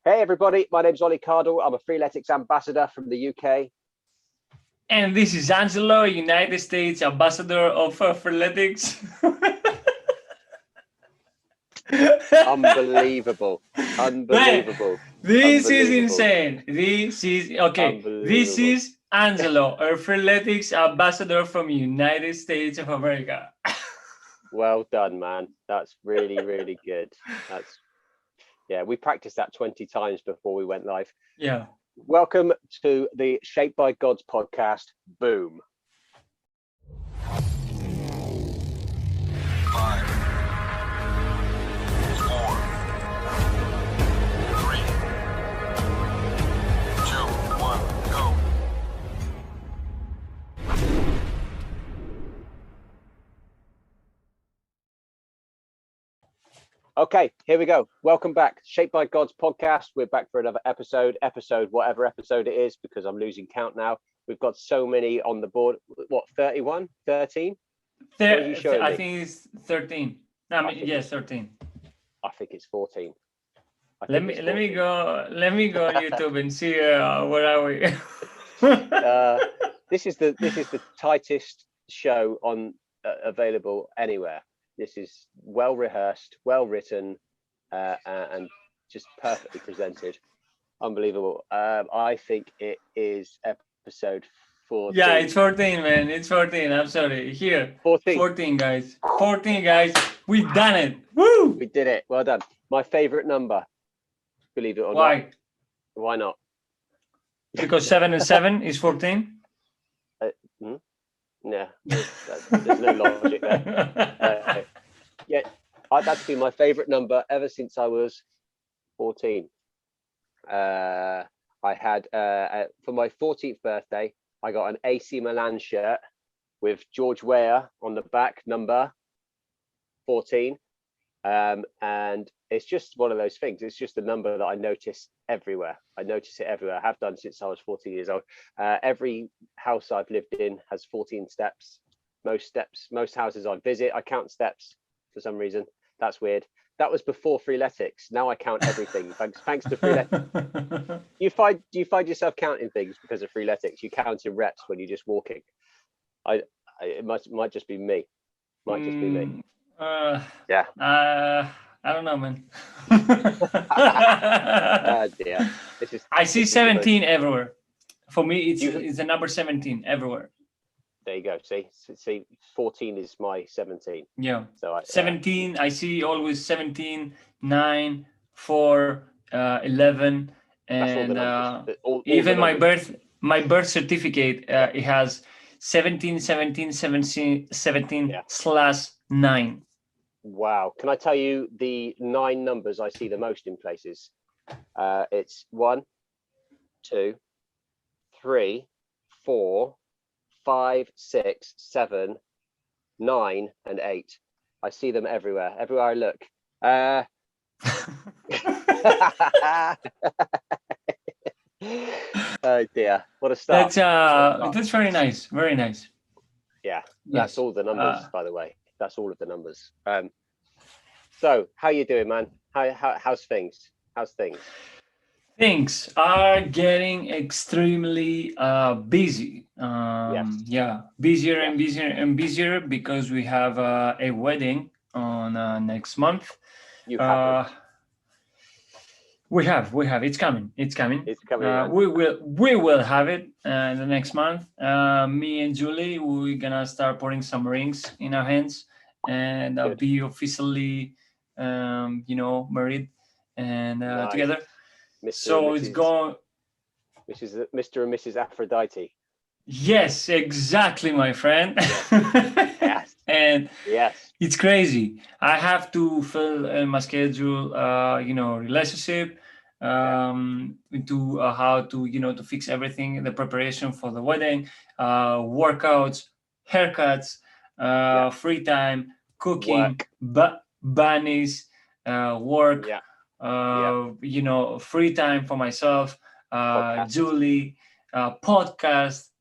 Hey everybody, my name's Oli Cardle. I'm a Freeletics ambassador from the UK. And this is Angelo, United States ambassador of Freeletics. Unbelievable. Unbelievable. This is insane. This is okay. This is Angelo, a Freeletics ambassador from United States of America. Well done, man. That's really, really good. Yeah, we practiced that 20 times before we went live. Yeah. Welcome to the Shaped by Gods podcast. Boom. 5, 4, 3, 2, 1, go. Okay, here we go. Welcome back. Shaped by Gods podcast. We're back for another episode, whatever episode it is, because I'm losing count now. We've got so many on the board. What, 31, 13? I think it's 13. Yes, 13. I think it's 14. Let me go on YouTube and see where are we. This is the tightest show on available anywhere. This is well rehearsed, well written, and just perfectly presented. Unbelievable. I think it is episode 14. Yeah, it's 14, man. It's 14. I'm sorry. Here. 14, guys. 14, guys. We've done it. Woo! We did it. Well done. My favorite number. Believe it or not. Why not? Because 7 and 7 is 14. Yeah, there's no logic there. Yeah, that's been my favorite number ever since I was 14. I had for my 14th birthday, I got an AC Milan shirt with George Weah on the back, number 14. And it's just one of those things. It's just a number that I notice everywhere. I notice it everywhere. I have done since I was 14 years old. Every house I've lived in has 14 steps. Most houses I visit, I count steps for some reason. That's weird. That was before Freeletics. Now I count everything. thanks to Freeletics. Do you find yourself counting things because of Freeletics? You count in reps when you're just walking. It might just be me. Might just be me. Yeah. I don't know, man. Dear. I see 17 everywhere. For me, it's the number 17 everywhere. There you go. See, 14 is my 17. Yeah. So 17. I see always 17, 9, 4, 11, and even my birth certificate. It has 17 /9. Wow. Can I tell you the 9 numbers I see the most in places? It's 1, 2, 3, 4, 5, 6, 7, 9, and 8. I see them everywhere I look. Oh dear, what a start. That's very nice. Very nice. Yeah, that's yes. All the numbers, by the way. That's all of the numbers. So how you doing, man? How's things? Things are getting extremely busy. Yes. Yeah, busier and busier and busier because we have a wedding on next month. You have We have. It's coming. It's coming. We will have it the next month. Me and Julie, we're gonna start putting some rings in our hands and be officially, married and nice. Together. It's going. Mr. and Mrs. Aphrodite. Yes, exactly, my friend. Yes. And yes, it's crazy. I have to fill in my schedule, relationship, into how to, to fix everything, the preparation for the wedding, workouts, haircuts, free time, cooking, bunnies, work, free time for myself, Julie, podcast,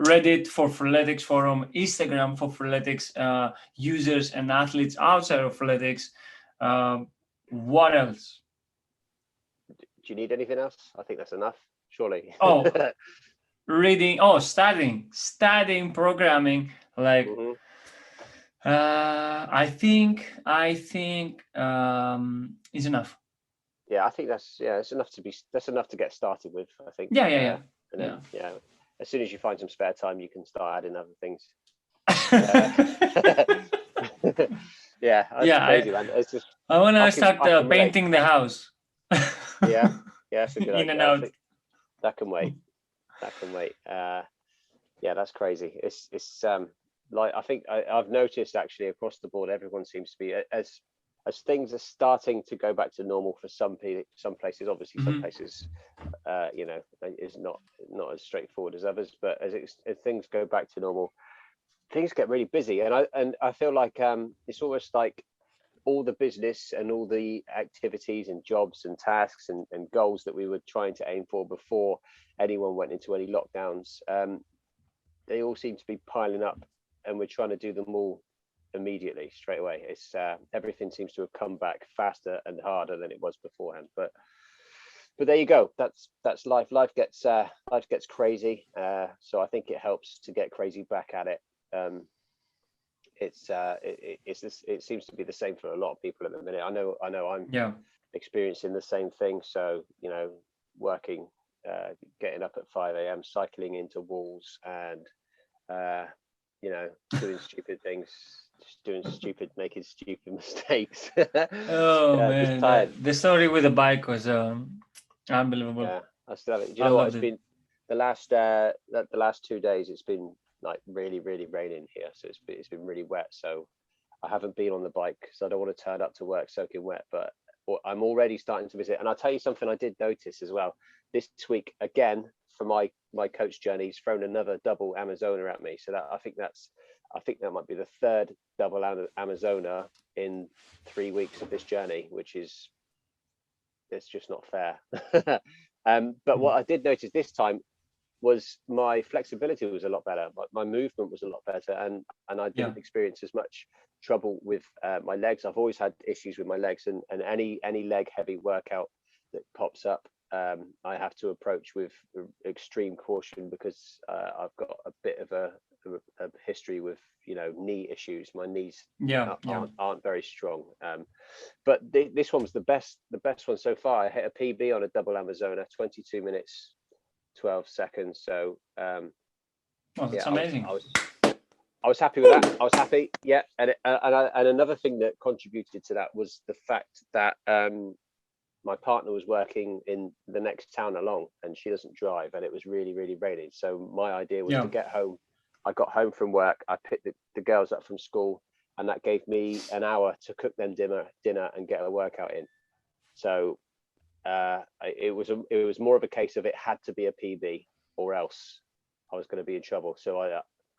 Reddit for Freeletics forum, Instagram for Freeletics users and athletes outside of Freeletics. What else? you need anything else? I think that's enough, surely. Oh, reading. Oh, studying programming. Like, Mhm. I think is enough. Yeah, I think it's enough to get started with, I think. Yeah. And then as soon as you find some spare time, you can start adding other things. Yeah, that's crazy, man. It's just I want to I start can relate. painting the house. Yeah, that's a good In and idea. I out. think that can wait. That can wait. Yeah, that's crazy. It's like I think I've noticed actually across the board, everyone seems to be as things are starting to go back to normal for some places. Obviously, some places, you know, is not as straightforward as others. But as things go back to normal, things get really busy, and I feel like it's almost like all the business and all the activities and jobs and tasks and goals that we were trying to aim for before anyone went into any lockdowns, they all seem to be piling up, and we're trying to do them all immediately, straight away. It's everything seems to have come back faster and harder than it was beforehand. But there you go. That's life. Life gets crazy. So I think it helps to get crazy back at it. It seems to be the same for a lot of people at the minute. I know I'm experiencing the same thing. So, you know, working, getting up at 5 a.m, cycling into walls, and you know, doing stupid things, making stupid mistakes. Oh man, just tired. the story with the bike was unbelievable. Yeah, I still have it. Do you know what? It's been the last 2 days. It's been like really raining here, so it's been really wet. So I haven't been on the bike because I don't want to turn up to work soaking wet. But I'm already starting to miss it. And I'll tell you something I did notice as well this week again for my coach journey. He's thrown another double Amazona at me. So I think that might be the third double Amazona in 3 weeks of this journey, which is it's just not fair. But what I did notice this time was my flexibility was a lot better. My movement was a lot better, and I didn't experience as much trouble with my legs. I've always had issues with my legs, and any leg heavy workout that pops up, I have to approach with extreme caution, because I've got a bit of a history with, you know, knee issues. My knees aren't very strong. But this one was the best one so far. I hit a PB on a double Amazona, 22 minutes 12 seconds. So that's amazing. I was happy with that. I was happy. Yeah. And another thing that contributed to that was the fact that my partner was working in the next town along, and she doesn't drive, and it was really raining. So my idea was to get home. I got home from work, I picked the girls up from school, and that gave me an hour to cook them dinner and get a workout in. So it was more of a case of it had to be a PB, or else I was going to be in trouble. So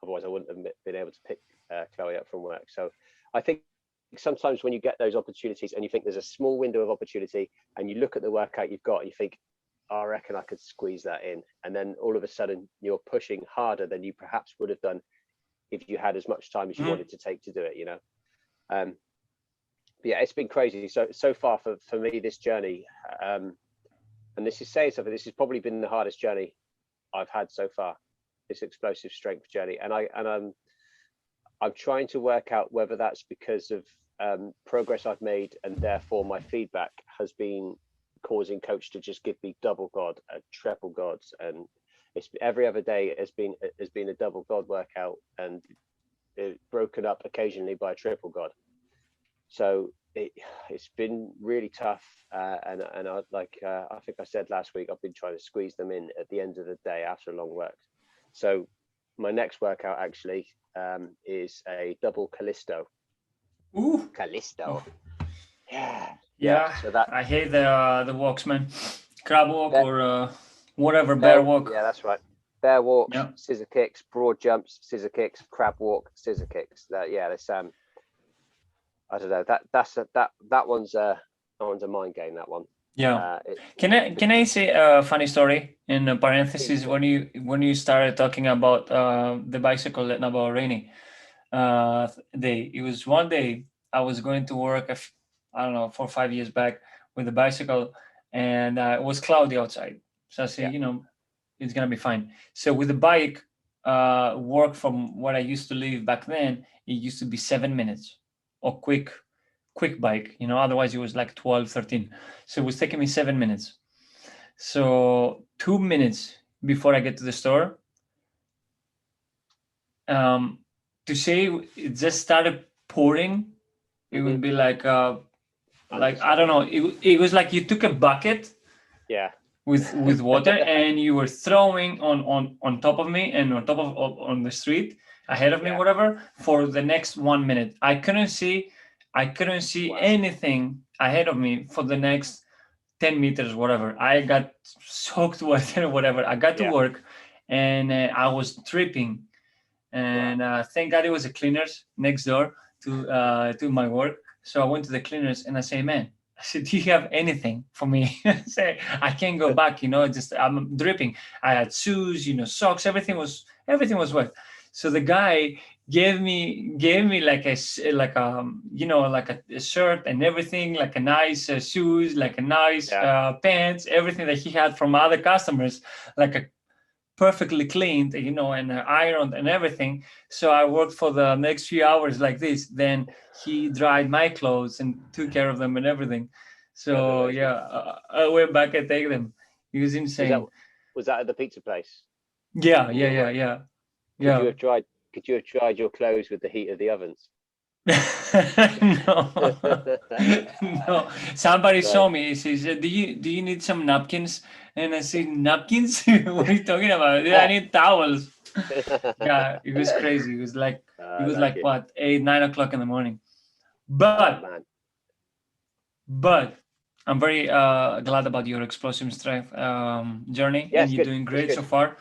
otherwise I wouldn't have been able to pick Chloe up from work. So I think sometimes when you get those opportunities and you think there's a small window of opportunity, and you look at the workout you've got and you think, I reckon I could squeeze that in, and then all of a sudden you're pushing harder than you perhaps would have done if you had as much time as you wanted to take to do it, you know. But yeah, it's been crazy so far for me, this journey, and this is saying something. This has probably been the hardest journey I've had so far, this explosive strength journey, and I'm trying to work out whether that's because of progress I've made, and therefore my feedback has been causing coach to just give me double God, triple gods, and it's every other day has been a double God workout, and broken up occasionally by a triple God. So it's been really tough, and I think I said last week, I've been trying to squeeze them in at the end of the day after a long work. So my next workout actually is a double Callisto. Ooh, Callisto. Yeah. So that I hate the walks, man. Crab walk or whatever, bear walk. Yeah, that's right. Bear walks, scissor kicks, broad jumps, scissor kicks, crab walk, scissor kicks. There's I don't know. That one's a mind game. That one. Yeah. Can I say a funny story in parentheses? When you started talking about the bicycle at Navarreni day, it was one day I was going to work. I don't know, 4 or 5 years back with the bicycle, and it was cloudy outside. So I said, it's gonna be fine. So with the bike, work from where I used to live back then, it used to be 7 minutes, or quick bike. Otherwise it was like 12, 13. So it was taking me 7 minutes. So 2 minutes before I get to the store, to say it just started pouring, it would be like I don't know. It was like you took a bucket, with water, and you were throwing on top of me and on top of on the street ahead of me, whatever, for the next 1 minute. I couldn't see anything ahead of me for the next 10 meters, whatever. I got soaked wet or whatever. I got to work, and I was dripping. And thank God it was a cleaners next door to my work. So I went to the cleaners and I say, man, I said, do you have anything for me? Say, I can't go back, just I'm dripping. I had shoes, socks, everything was wet. So the guy gave me like a shirt and everything, like a nice shoes, like a nice pants, everything that he had from other customers, like a perfectly cleaned, and ironed and everything. So I worked for the next few hours like this. Then he dried my clothes and took care of them and everything. So I went back and take them. It was insane. Was that at the pizza place? Yeah. Could you have dried your clothes with the heat of the ovens? No. Somebody saw me. He said, do you need some napkins? And I said, napkins? What are you talking about? I need towels. Yeah, it was crazy. It was like what, 8, 9 o'clock in the morning. But I'm very glad about your explosive strength journey, and you're doing great so far.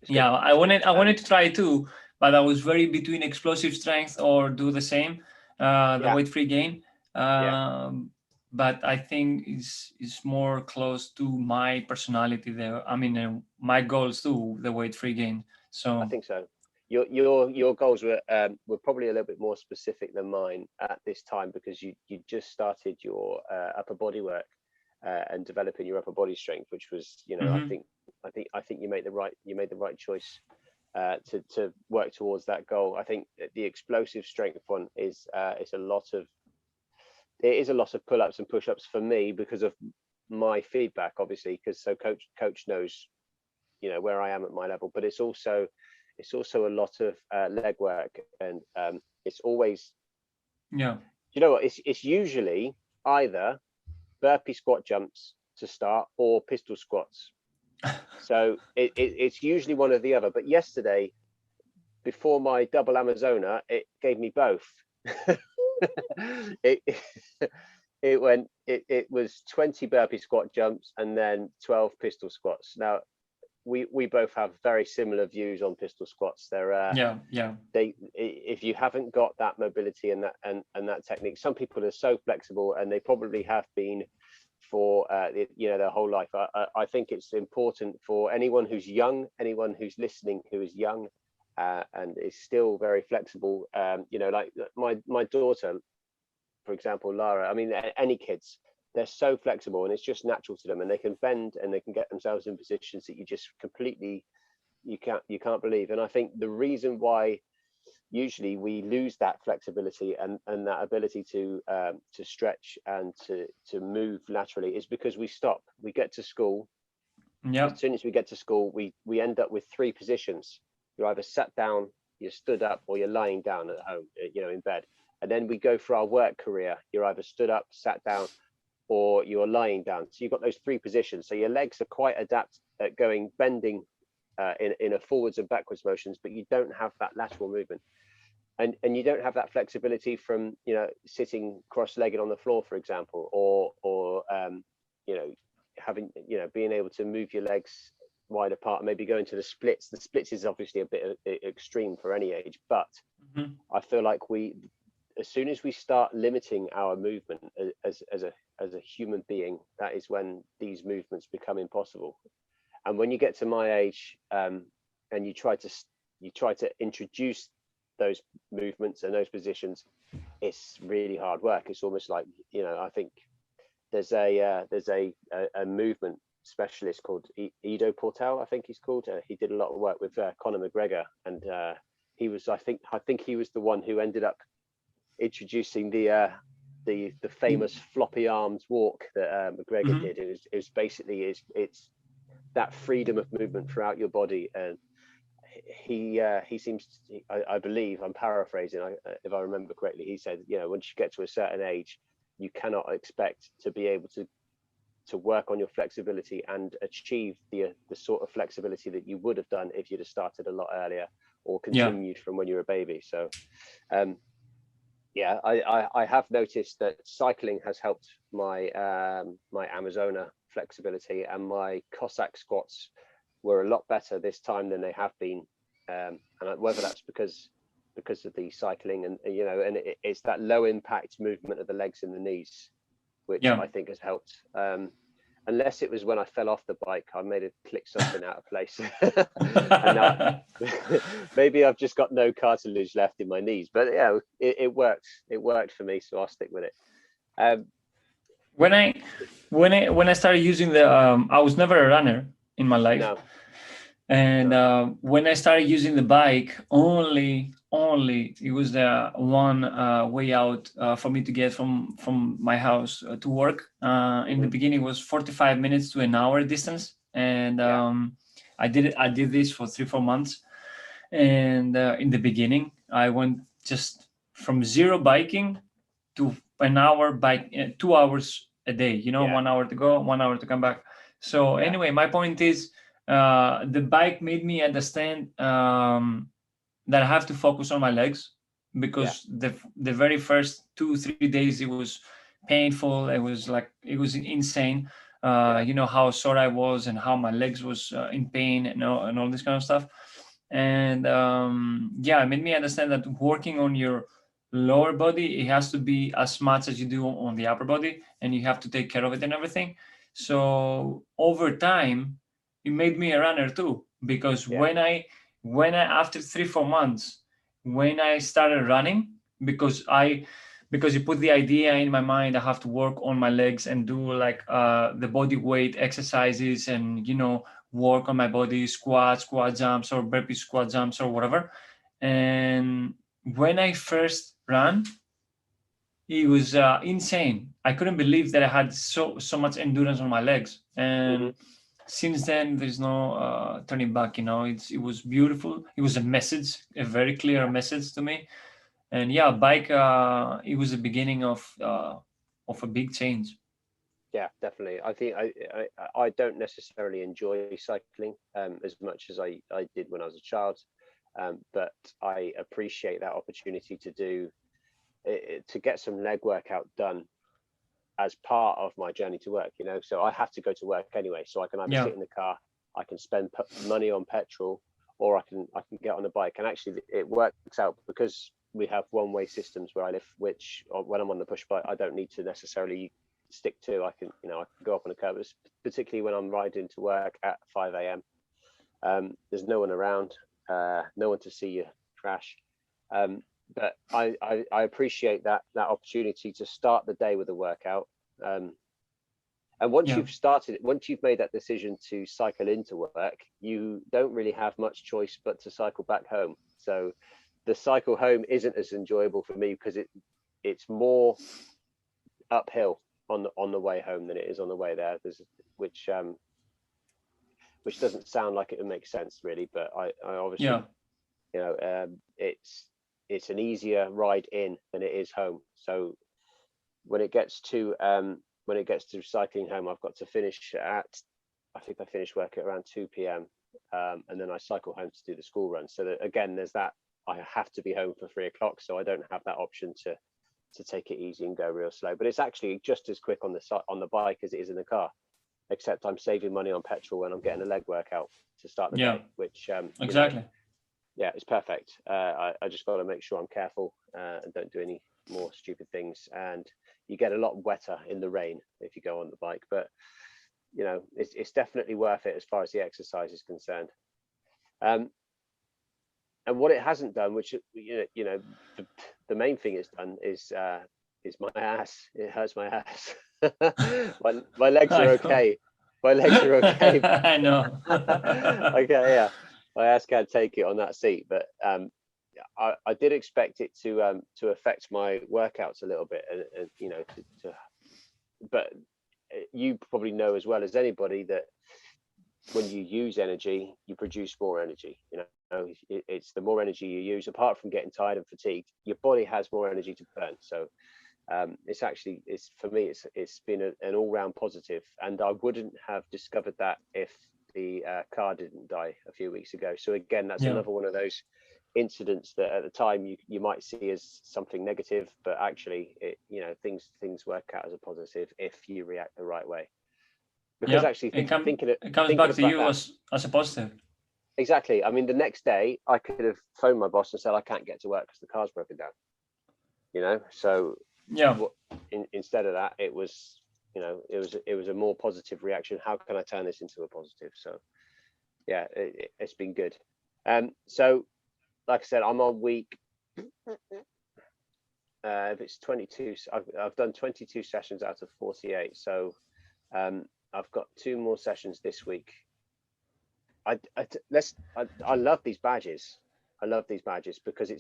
Yeah, I wanted to try it too, but I was very between explosive strength or do the same, the weight-free gain. But I think it's more close to my personality there. I mean, my goals too, the weight-free gain. So I think so. Your goals were probably a little bit more specific than mine at this time, because you just started your upper body work and developing your upper body strength, which was I think you made the right choice to work towards that goal. I think the explosive strength one is a lot of pull-ups and push-ups for me, because of my feedback, obviously, because coach knows where I am at my level, but it's also a lot of leg work, and it's always it's usually either burpee squat jumps to start or pistol squats. So it's usually one or the other. But yesterday, before my double Amazona, it gave me both. It was 20 burpee squat jumps and then 12 pistol squats. Now we both have very similar views on pistol squats. They're if you haven't got that mobility and that technique, some people are so flexible, and they probably have been for their whole life. I think it's important for anyone who's young, anyone who's listening who is young and is still very flexible. Like my daughter, for example, Lara. I mean, any kids, they're so flexible, and it's just natural to them, and they can bend and they can get themselves in positions that you just completely you can't believe. And I think the reason why usually we lose that flexibility and that ability to stretch and to move laterally is because we stop. We get to school. As soon as we get to school, we end up with 3 positions. You're either sat down, you're stood up, or you're lying down at home, in bed. And then we go for our work career. You're either stood up, sat down, or you're lying down. So you've got those 3 positions. So your legs are quite adept at bending in a forwards and backwards motions, but you don't have that lateral movement. And you don't have that flexibility from sitting cross-legged on the floor, for example, or having being able to move your legs wide apart, and maybe going to the splits. The splits is obviously a bit extreme for any age, but I feel like as soon as we start limiting our movement as a human being, that is when these movements become impossible. And when you get to my age, and you try to introduce those movements and those positions, it's really hard work. It's almost like I think there's a movement specialist called Ido Portal, I think he's called. He did a lot of work with Conor McGregor, and he was, I think he was the one who ended up introducing the famous floppy arms walk that McGregor did. It was basically it's that freedom of movement throughout your body, and he seems to, I believe, I'm paraphrasing, if I remember correctly, he said, you know, once you get to a certain age, you cannot expect to be able to work on your flexibility and achieve the sort of flexibility that you would have done if you'd have started a lot earlier or continued from when you were a baby. So yeah, I have noticed that cycling has helped my my Amazona flexibility, and my Cossack squats were a lot better this time than they have been, and whether that's because of the cycling, and you know, and it's that low impact movement of the legs and the knees, which I think has helped. Unless it was when I fell off the bike, I made it click something out of place. And now, maybe I've just got no cartilage left in my knees, but yeah, it worked. It worked for me, so I'll stick with it. When I started using the, I was never a runner in my life. No. And when I started using the bike, only it was the one way out for me to get from my house to work. In the beginning, it was 45 minutes to an hour distance, and I did this for 3-4 months. And in the beginning, I went just from zero biking to an hour bike, 2 hours a day. You know, 1 hour to go, 1 hour to come back. So anyway, my point is, the bike made me understand that I have to focus on my legs, because the very first 2-3 days it was painful. It was insane. You know how sore I was and how my legs was in pain and all this kind of stuff. And it made me understand that working on your lower body, it has to be as much as you do on the upper body, and you have to take care of it and everything. So over time, it made me a runner too, because when I after 3-4 months, when I started running, because you put the idea in my mind, I have to work on my legs and do like the body weight exercises, and you know, work on my body, squat jumps or burpee squat jumps or whatever. And when I first ran, it was insane. I couldn't believe that I had so much endurance on my legs. And since then, there's no turning back. You know, it was beautiful. It was a message, a very clear message to me. And bike, it was the beginning of a big change. Yeah, definitely. I think I don't necessarily enjoy cycling as much as I did when I was a child, but I appreciate that opportunity to get some leg workout done as part of my journey to work. You know, so I have to go to work anyway, so I can either sit in the car, I can spend money on petrol, or I can get on a bike. And actually, it works out because we have one-way systems where I live, which when I'm on the push bike, I don't need to necessarily stick to. I can go up on a curb, particularly when I'm riding to work at 5 a.m. There's no one around, no one to see you crash. But I appreciate that opportunity to start the day with a workout. And once you've made that decision to cycle into work, you don't really have much choice but to cycle back home. So the cycle home isn't as enjoyable for me, because it's more uphill on the way home than it is on the way there. Which doesn't sound like it would make sense really, but I obviously it's an easier ride in than it is home. So when it gets to cycling home, I've got to finish I finish work at around 2 p.m. And then I cycle home to do the school run. So that, again, there's that, I have to be home for 3 o'clock, so I don't have that option to take it easy and go real slow. But it's actually just as quick on the bike as it is in the car, except I'm saving money on petrol when I'm getting a leg workout to start the day, which exactly. It's perfect. I just got to make sure I'm careful and don't do any more stupid things. And you get a lot wetter in the rain if you go on the bike, but you know, it's definitely worth it as far as the exercise is concerned. And what it hasn't done, which the main thing it's done, is is my ass. It hurts my ass. my legs are okay. My legs are okay. I know. Okay, yeah. My ass can't take it on that seat, but I did expect it to affect my workouts a little bit, and you know, but you probably know as well as anybody that when you use energy, you produce more energy. You know, it's the more energy you use, apart from getting tired and fatigued, your body has more energy to burn. So it's actually, for me, it's been an all-round positive, and I wouldn't have discovered that if the car didn't die a few weeks ago. So again, that's another one of those incidents that at the time you might see as something negative, but actually things work out as a positive if you react the right way. Because actually it comes thinking back to you that, as a positive. Exactly. I mean, the next day I could have phoned my boss and said I can't get to work because the car's broken down. You know, so instead of that, it was a more positive reaction. How can I turn this into a positive? So yeah, it's been good. So like I said, I'm on week if it's 22, I've done 22 sessions out of 48. So I've got 2 more sessions this week. I love these badges. I love these badges because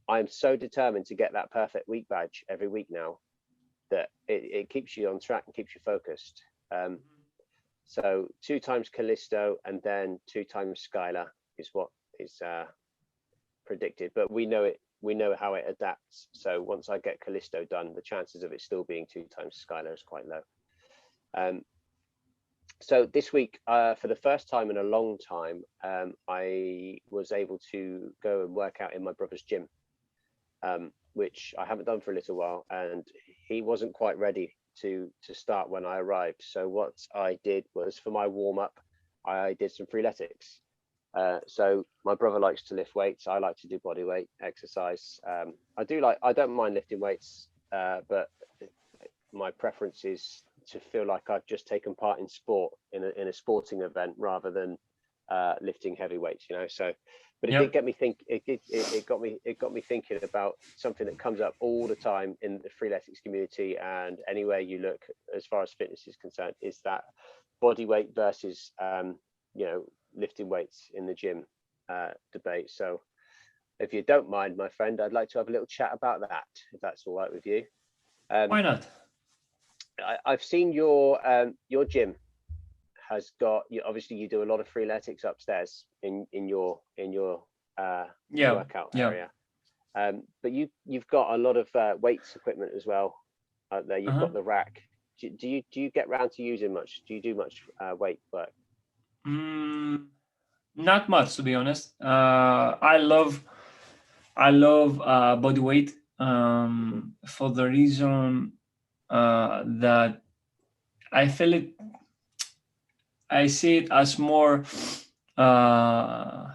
I'm so determined to get that perfect week badge every week now that it keeps you on track and keeps you focused. So 2 times Callisto and then 2 times Skylar is what is predicted, but we know how it adapts. So once I get Callisto done, the chances of it still being 2 times Skylar is quite low. So this week, for the first time in a long time, I was able to go and work out in my brother's gym, which I haven't done for a little while, and he wasn't quite ready to start when I arrived. So what I did was, for my warm-up, I did some Freeletics. So my brother likes to lift weights. I like to do body weight exercise. I don't mind lifting weights, but my preference is to feel like I've just taken part in sport, in a sporting event, rather than lifting heavy weights, you know. So, but it did get me it got me thinking about something that comes up all the time in the Freeletics community, and anywhere you look as far as fitness is concerned, is that body weight versus lifting weights in the gym debate. So if you don't mind, my friend, I'd like to have a little chat about that, if that's all right with you. Why not? I've seen your gym has got, obviously you do a lot of Freeletics upstairs in your workout area, but you've got a lot of weights equipment as well out there. You've got the rack. Do you get round to using much? Do you do much weight work? Not much, to be honest. I love body weight for the reason that I feel it. I see it as more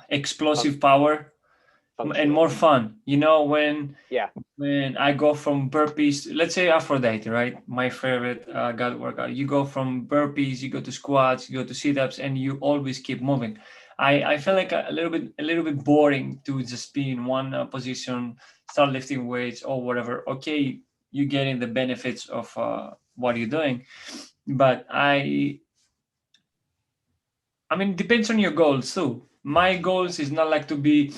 explosive power and more fun. You know, when I go from burpees, let's say Aphrodite, right? My favorite God workout. You go from burpees, you go to squats, you go to sit-ups, and you always keep moving. I feel like a little bit boring to just be in one position, start lifting weights or whatever. Okay, you're getting the benefits of what you're doing, but I mean, it depends on your goals too. My goals is not like to be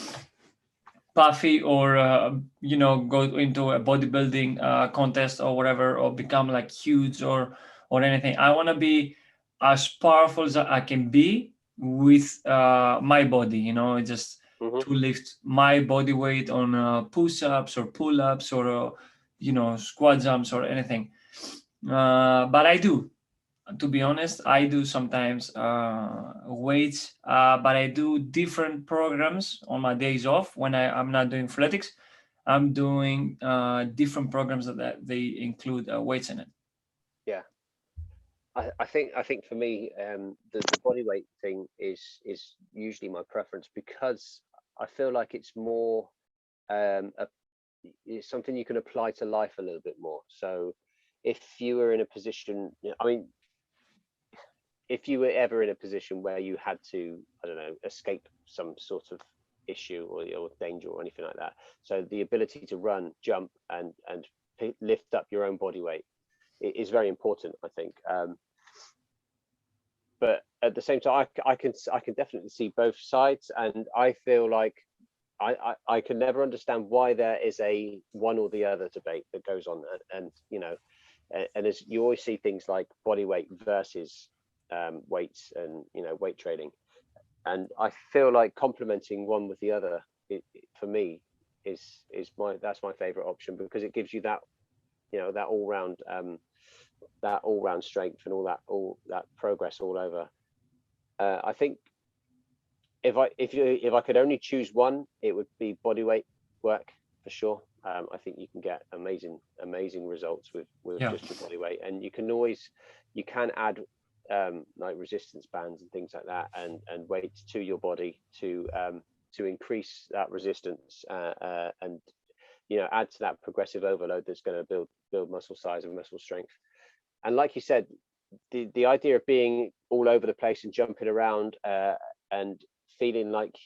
puffy or go into a bodybuilding contest or whatever, or become like huge or anything. I want to be as powerful as I can be with my body, just to lift my body weight on push-ups or pull-ups or squat jumps or anything. But I do, to be honest, I do sometimes weights, but I do different programs on my days off. When I'm not doing Freeletics, I'm doing different programs that they include weights in it. Yeah, I think for me, the body weight thing is usually my preference, because I feel like it's more it's something you can apply to life a little bit more. So if you were in a position, if you were ever in a position where you had to, I don't know, escape some sort of issue or danger or anything like that. So the ability to run, jump, and lift up your own body weight is very important, I think. But at the same time, I can definitely see both sides, and I feel like I can never understand why there is a one or the other debate that goes on, and you know, and as you always see things like body weight versus weights, and you know, weight training, and I feel like complementing one with the other, for me, that's my favorite option, because it gives you that, you know, that all round strength and all that progress all over. I think if I could only choose one, it would be body weight work for sure. I think you can get amazing results with just your body weight, and you can add like resistance bands and things like that, and weights to your body to increase that resistance, and you know, add to that progressive overload that's going to build muscle size and muscle strength. And like you said, the idea of being all over the place and jumping around and feeling like,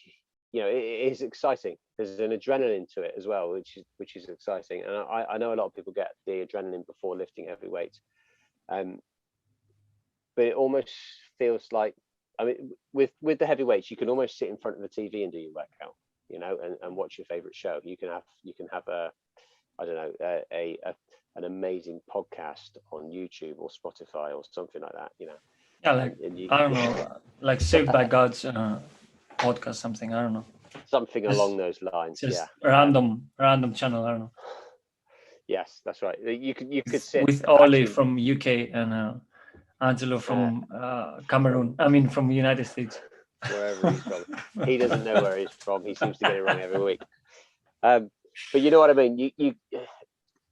you know, it is exciting. There's an adrenaline to it as well, which is exciting. And I know a lot of people get the adrenaline before lifting heavy weights, but it almost feels like, I mean, with the heavy weights, you can almost sit in front of the TV and do your workout, you know, and watch your favorite show. You can have a, I don't know, an amazing podcast on YouTube or Spotify or something like that, you know. Yeah, like I don't know, like Saved by God's podcast, something, I don't know. Something along those lines. Just yeah. Random channel, I don't know. Yes, that's right. You could sit with Oli from UK and Angelo from Cameroon. I mean, from the United States. Wherever he's from. He doesn't know where he's from. He seems to get it wrong every week. But you know what I mean.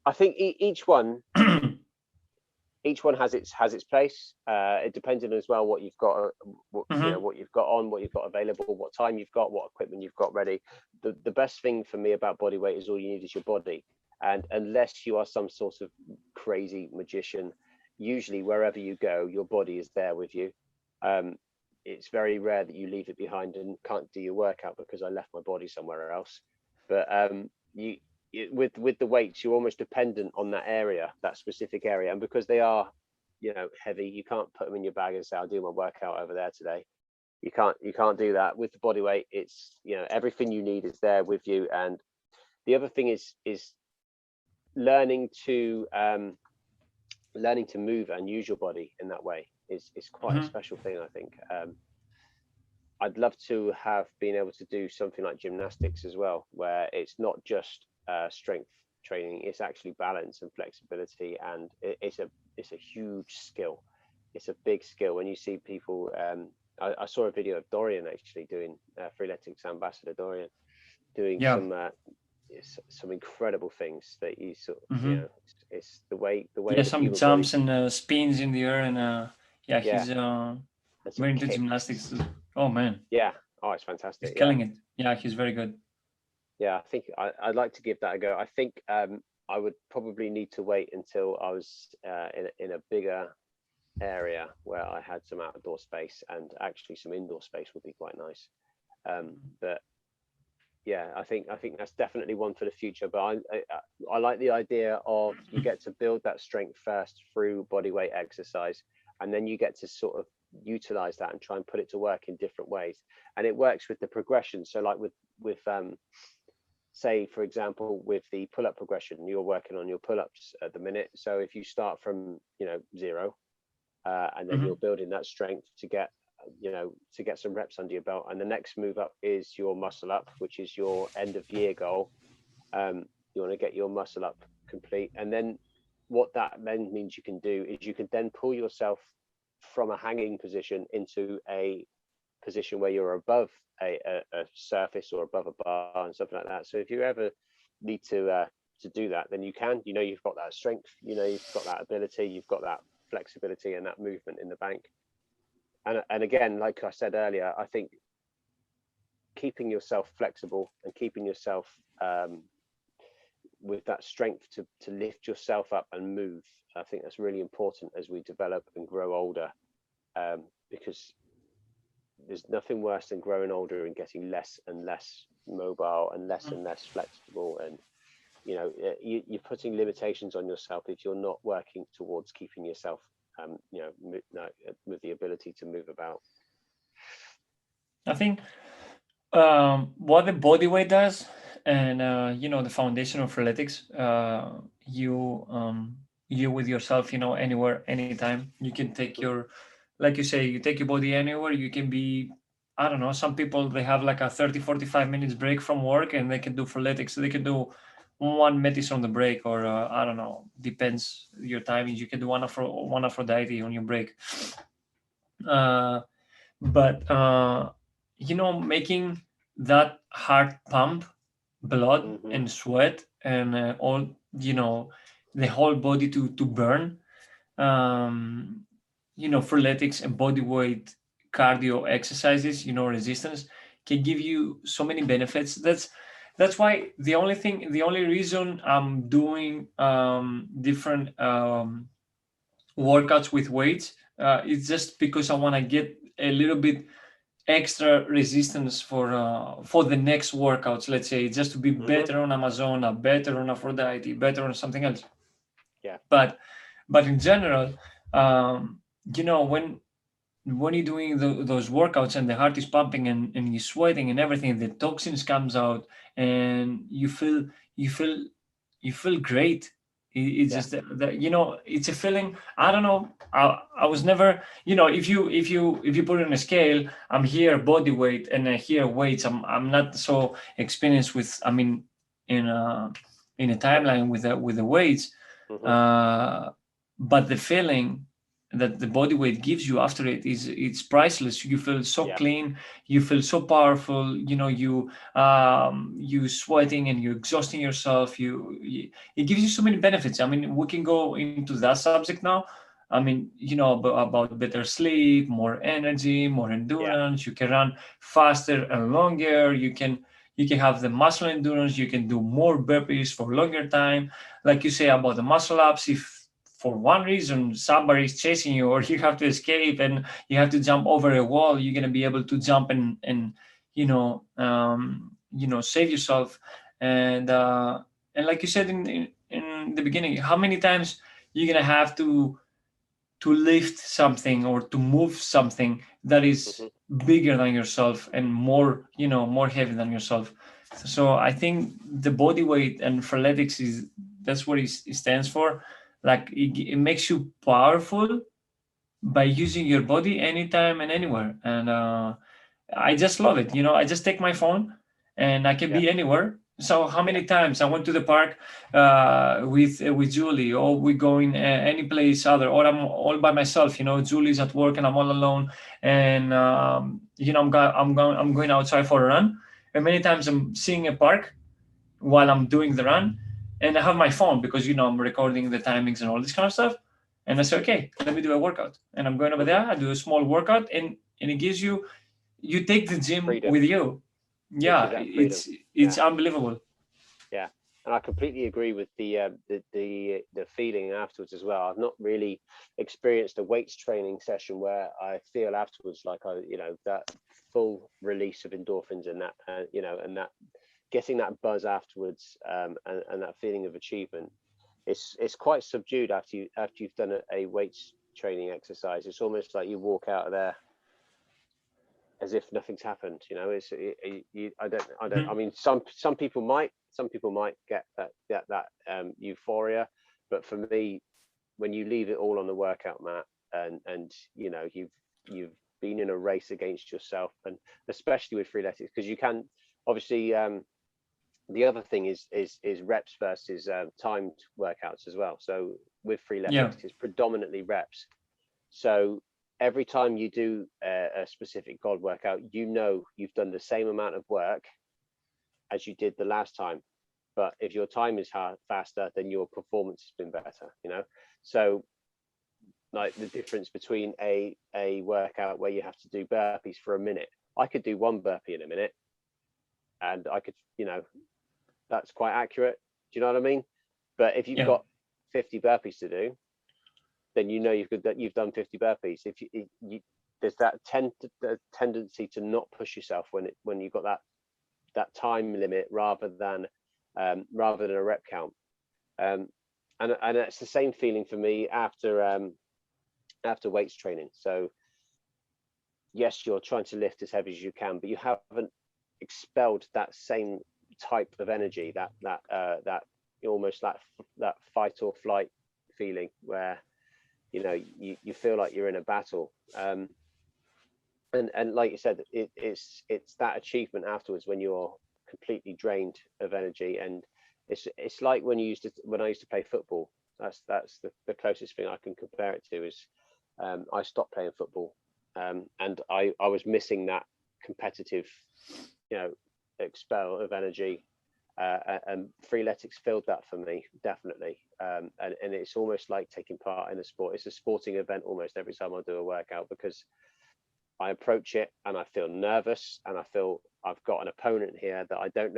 I think each one has its place. It depends on as well what you've got, you know, what you've got on, what you've got available, what time you've got, what equipment you've got ready. The best thing for me about body weight is all you need is your body. And unless you are some sort of crazy magician, usually wherever you go, your body is there with you. It's very rare that you leave it behind and can't do your workout because I left my body somewhere else. But with the weights, you're almost dependent on that area, that specific area, and because they are, you know, heavy, you can't put them in your bag and say, I'll do my workout over there today. You can't do that. With the body weight, it's, you know, everything you need is there with you. And the other thing is learning to move and use your body in that way is quite a special thing, I think. I'd love to have been able to do something like gymnastics as well, where it's not just strength training, it's actually balance and flexibility, and it's a huge skill. It's a big skill. When you see people, I saw a video of Dorian actually doing Freeletics ambassador Dorian doing some incredible things that you sort of, you know, it's the way some jumps body. And spins in the air, and he's very into gymnastics. Oh man, it's fantastic. He's killing it. He's very good. I think I'd like to give that a go. I think I would probably need to wait until I was in a bigger area where I had some outdoor space, and actually some indoor space would be quite nice. But yeah, I think that's definitely one for the future. But I like the idea of you get to build that strength first through body weight exercise, and then you get to sort of utilize that and try and put it to work in different ways. And it works with the progression. So like with say, for example, with the pull-up progression, you're working on your pull-ups at the minute. So if you start from, you know, 0, and then you're building that strength to get, you know, to get some reps under your belt, and the next move up is your muscle up, which is your end of year goal. You want to get your muscle up complete, and then what that then means you can do is you can then pull yourself from a hanging position into a position where you're above a surface or above a bar and something like that. So if you ever need to do that, then you can, you know, you've got that strength, you know, you've got that ability, you've got that flexibility and that movement in the bank. And again, like I said earlier, I think keeping yourself flexible and keeping yourself with that strength to lift yourself up and move, I think that's really important as we develop and grow older, because there's nothing worse than growing older and getting less and less mobile and less flexible, and you're putting limitations on yourself if you're not working towards keeping yourself with the ability to move about. I think what the body weight does, and the foundation of Freeletics, you with yourself, anywhere, anytime. You can take your, like you say, you take your body anywhere. You can be, I don't know, some people, they have like a 30-45 minutes break from work and they can do Freeletics. So they can do 1 minute on the break, or I don't know, depends your timing. You can do one Aphrodite on your break. But making that heart pump blood and sweat and all, the whole body to burn, Freeletics and body weight cardio exercises, resistance, can give you so many benefits. That's why the only reason I'm doing different workouts with weights is just because I want to get a little bit extra resistance for the next workouts, let's say, just to be better on Amazona, better on Aphrodite, better on something else. Yeah. But in general, when you're doing those workouts and the heart is pumping and you're sweating and everything, the toxins comes out and you feel great. It's just that it's a feeling. I don't know. I was never, if you put it on a scale, I'm here body weight and here weights. I'm not so experienced with. I mean, in a timeline with the weights, but the feeling that the body weight gives you after it's priceless. You feel so clean, you feel so powerful, you sweating and you're exhausting yourself. It gives you so many benefits. I mean, we can go into that subject now. I mean, about better sleep, more energy, more endurance. You can run faster and longer. You can have the muscle endurance. You can do more burpees for longer time. Like you say about the muscle ups, if for one reason somebody is chasing you or you have to escape and you have to jump over a wall, you're going to be able to jump and save yourself. And like you said in the beginning, how many times you're going to have to lift something or to move something that is bigger than yourself and more heavy than yourself. So I think the body weight and Freeletics that's what it stands for. Like it makes you powerful by using your body anytime and anywhere. And I just love it. I just take my phone and I can be anywhere. So how many times I went to the park with Julie, or we go in any place other, or I'm all by myself. Julie's at work and I'm all alone, and I'm going outside for a run. And many times I'm seeing a park while I'm doing the run, and I have my phone because I'm recording the timings and all this kind of stuff. And I say, okay, let me do a workout. And I'm going over there. I do a small workout, and it gives you take the gym freedom with you. Yeah, it's unbelievable. Yeah, and I completely agree with the feeling afterwards as well. I've not really experienced a weights training session where I feel afterwards like that full release of endorphins and that and that getting that buzz afterwards, and that feeling of achievement. It's quite subdued after you've done a weights training exercise. It's almost like you walk out of there as if nothing's happened. I don't. I mean, some people might get that euphoria, but for me, when you leave it all on the workout mat and you've been in a race against yourself, and especially with Freeletics, because you can obviously the other thing is reps versus timed workouts as well. So with Freeletics, it's predominantly reps. So every time you do a specific God workout, you've done the same amount of work as you did the last time. But if your time is faster, then your performance has been better, So like the difference between a workout where you have to do burpees for a minute, I could do one burpee in a minute, and I could, that's quite accurate. Do you know what I mean? But if you've got 50 burpees to do, then you've done 50 burpees. If you there's that tendency to not push yourself when you've got that that time limit rather than a rep count. And it's the same feeling for me after weights training. So yes, you're trying to lift as heavy as you can, but you haven't expelled that same type of energy, that almost that fight or flight feeling where you feel like you're in a battle. And like you said, it's that achievement afterwards when you're completely drained of energy. And it's like when I used to play football. That's the closest thing I can compare it to. Is I stopped playing football, and I was missing that competitive, expel of energy, and Freeletics filled that for me, definitely. And it's almost like taking part in a sport. It's a sporting event almost every time I do a workout, because I approach it and I feel nervous, and I feel I've got an opponent here that I don't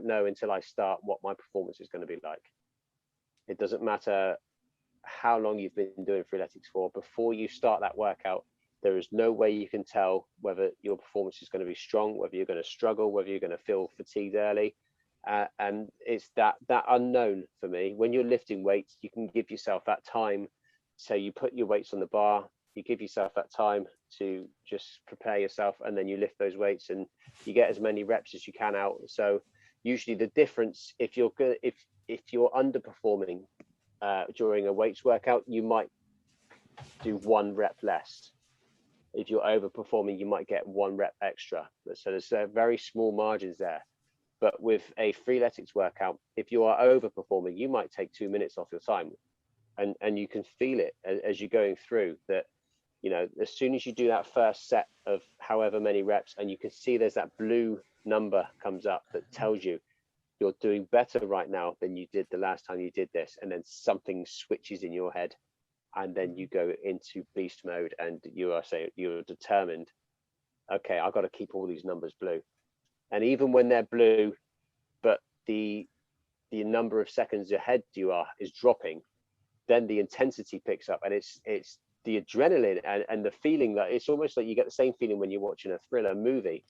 know until I start what my performance is going to be like. It doesn't matter how long you've been doing Freeletics for. Before you start that workout, there is no way you can tell whether your performance is going to be strong, whether you're going to struggle, whether you're going to feel fatigued early. And it's that unknown for me. When you're lifting weights, you can give yourself that time. So you put your weights on the bar, you give yourself that time to just prepare yourself, and then you lift those weights and you get as many reps as you can out. So usually the difference, if you're underperforming during a weights workout, you might do 1 rep less. If you're overperforming, you might get 1 rep extra. So there's very small margins there. But with a Freeletics workout, if you are overperforming, you might take 2 minutes off your time, and you can feel it as you're going through that. As soon as you do that first set of however many reps, and you can see there's that blue number comes up that tells you you're doing better right now than you did the last time you did this, and then something switches in your head, and then you go into beast mode, and you're determined, okay, I've got to keep all these numbers blue. And even when they're blue, but the number of seconds ahead is dropping, then the intensity picks up, and it's the adrenaline and the feeling that it's almost like you get the same feeling when you're watching a thriller movie.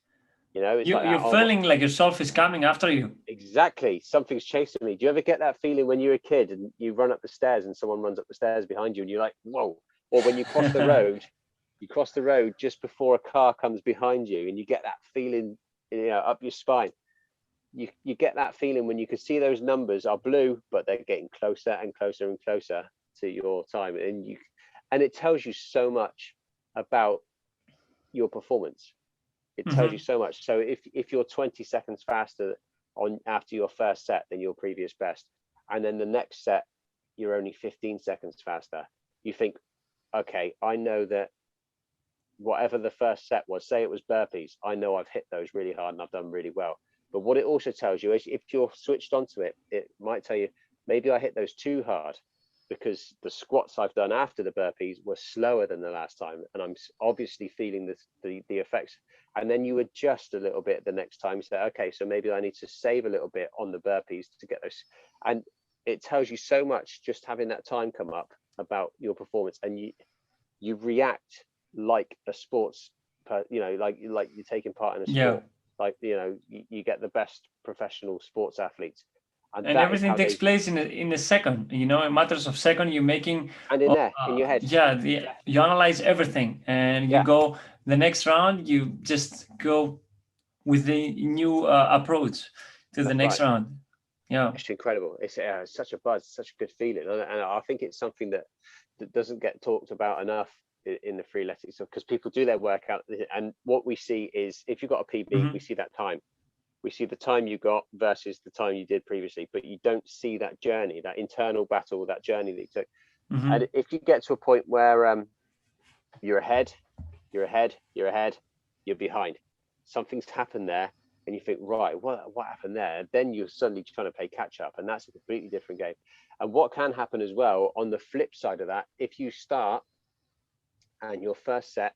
You're feeling like yourself is coming after you. Exactly. Something's chasing me. Do you ever get that feeling when you're a kid and you run up the stairs and someone runs up the stairs behind you and you're like, whoa? Or when you cross the road, just before a car comes behind you, and you get that feeling, up your spine. You get that feeling when you can see those numbers are blue, but they're getting closer and closer and closer to your time. And it tells you so much about your performance. It tells you so much. So if you're 20 seconds faster after your first set than your previous best, and then the next set you're only 15 seconds faster, you think, okay, I know that whatever the first set was, say it was burpees, I know I've hit those really hard and I've done really well. But what it also tells you is, if you're switched onto it, it might tell you, maybe I hit those too hard, because the squats I've done after the burpees were slower than the last time, and I'm obviously feeling the effects. And then you adjust a little bit the next time. You say, okay, so maybe I need to save a little bit on the burpees to get those. And it tells you so much just having that time come up about your performance, and you react like a sports, like you're taking part in a sport. Yeah. Like you get the best professional sports athletes. And everything takes place in a second, in matters of second. You're making and in your head. You analyze everything, and you go the next round. You just go with the new approach to the next round. Yeah, it's incredible. It's such a buzz, such a good feeling, and I think it's something that doesn't get talked about enough in the Freeletics, because people do their workout, and what we see is, if you've got a PB, we see that time. We see the time you got versus the time you did previously, but you don't see that journey, that internal battle, that journey that you took. And if you get to a point where you're ahead, you're behind, something's happened there, and you think, right, what happened there? And then you're suddenly trying to play catch up, and that's a completely different game. And what can happen as well, on the flip side of that, if you start and your first set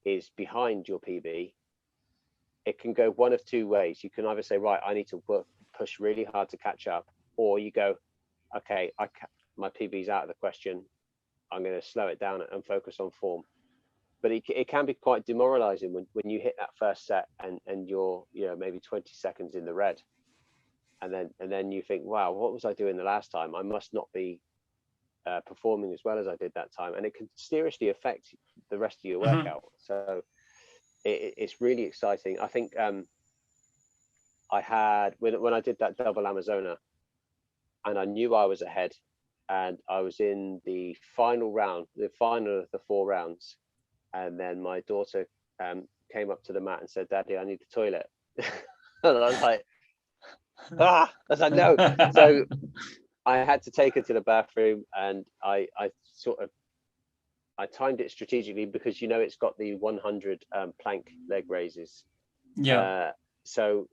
is behind your PB, it can go one of two ways. You can either say, right, I need to push really hard to catch up, or you go, okay, my PB's out of the question, I'm going to slow it down and focus on form. but it can be quite demoralizing when you hit that first set and you're, you know, maybe 20 seconds in the red, and then you think, wow, what was I doing the last time? I must not be performing as well as I did that time, and it can seriously affect the rest of your workout. So it's really exciting. I think I had when I did that double Amazona, and I knew I was ahead, and I was in the final round, the final of the 4 rounds, and then my daughter came up to the mat and said, "Daddy, I need the toilet." And I was like, I was like, no. So I had to take her to the bathroom, and I timed it strategically, because, you know, it's got the 100 plank leg raises. Yeah. So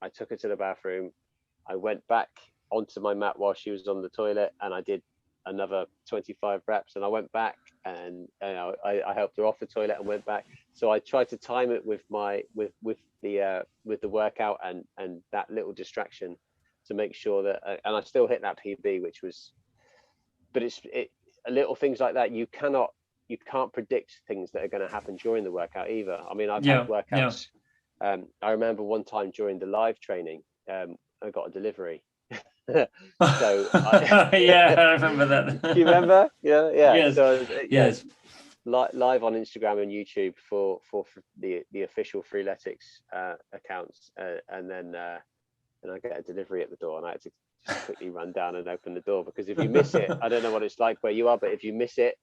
I took her to the bathroom. I went back onto my mat while she was on the toilet, and I did another 25 reps, and I went back, and I helped her off the toilet and went back. So I tried to time it with the workout and that little distraction to make sure that, and I still hit that PB, which was, but it's little things like that. You can't predict things that are going to happen during the workout either. I mean, I've had workouts. I remember one time during the live training, I got a delivery. So yeah, I remember that. Do you remember? Yeah. Yes. So yes. Live on Instagram and YouTube for the official Freeletics accounts, and then I get a delivery at the door, and I had to just quickly run down and open the door, because if you miss it, I don't know what it's like where you are, but if you miss it,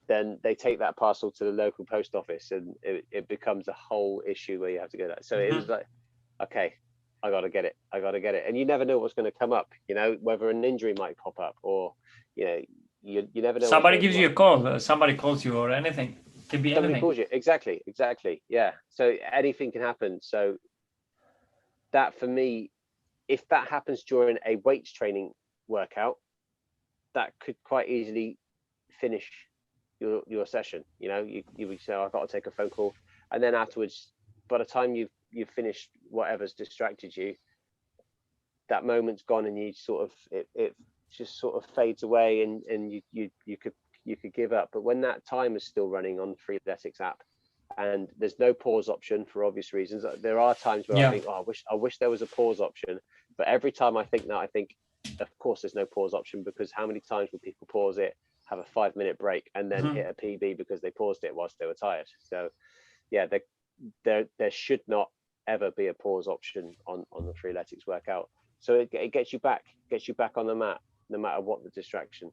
then they take that parcel to the local post office, and it becomes a whole issue where you have to go that. So it was like, okay, I got to get it. And you never know what's going to come up, you know, whether an injury might pop up, or, you know, you never know. Somebody gives you a call, somebody calls you, or anything. Can be Somebody anything. calls you. Exactly. Yeah. So anything can happen. So that, for me, if that happens during a weights training workout, that could quite easily finish your session. You know, you would say, oh, I've got to take a phone call, and then afterwards, by the time you've finished whatever's distracted you, that moment's gone, and you sort of it just sort of fades away, and you could give up. But when that time is still running on the Freeletics app, and there's no pause option for obvious reasons, there are times where I think, oh, I wish there was a pause option. But every time I think that, I think, of course there's no pause option, because how many times will people pause it, have a 5-minute break, and then hit a PB because they paused it whilst they were tired? So yeah, there should not ever be a pause option on the Freeletics workout. So it gets you back on the mat, no matter what the distraction.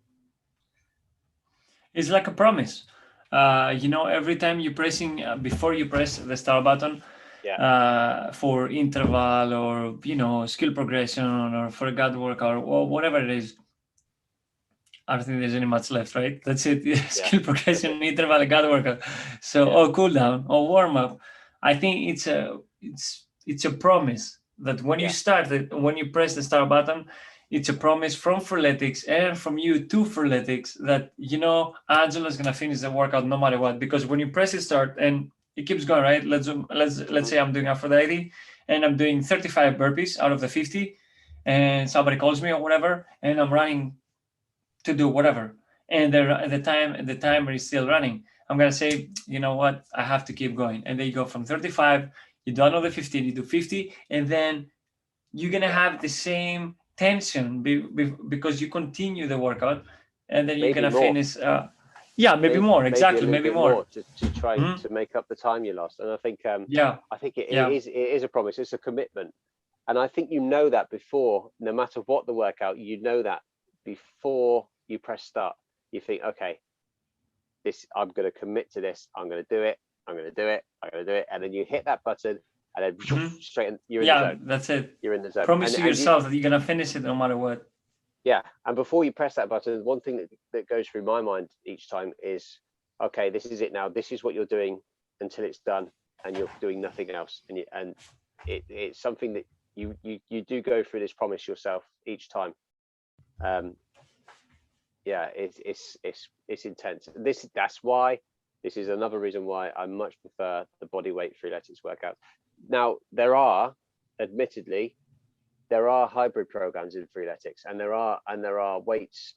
It's like a promise. You know, every time you're pressing, before you press the start button, for interval, or, you know, skill progression, or for a gut workout, or whatever it is, I don't think there's any much left, right? That's it. Skill progression, interval, gut workout. So, cool down, or warm up. I think it's a promise that when you start it, when you press the start button, it's a promise from Freeletics and from you to Freeletics that, you know, Angelo's gonna finish the workout no matter what. Because when you press it start and it keeps going, right? Let's say I'm doing Aphrodite and I'm doing 35 burpees out of the 50, and somebody calls me or whatever, and I'm running to do whatever, and the timer is still running. I'm gonna say, you know what, I have to keep going. And then you go from 35, you do another 15, you do 50, and then you're gonna have the same tension because you continue the workout, and then you're gonna finish. Maybe more. Exactly, maybe more to try to make up the time you lost. And I think I think it is a promise. It's a commitment, and I think you know that before, no matter what the workout, you know that before you press start. You think, okay, I'm going to commit to this. I'm going to do it. And then you hit that button, and then straight in, you're in the zone. That's it. You're in the zone. Promise to yourself that you're going to finish it no matter what. Yeah. And before you press that button, one thing that goes through my mind each time is, okay, this is it now. This is what you're doing until it's done, and you're doing nothing else. And it's something that you do go through this promise yourself each time. It's intense. That's why this is another reason why I much prefer the bodyweight Freeletics workouts. Now, admittedly, there are hybrid programs in Freeletics, and there are weights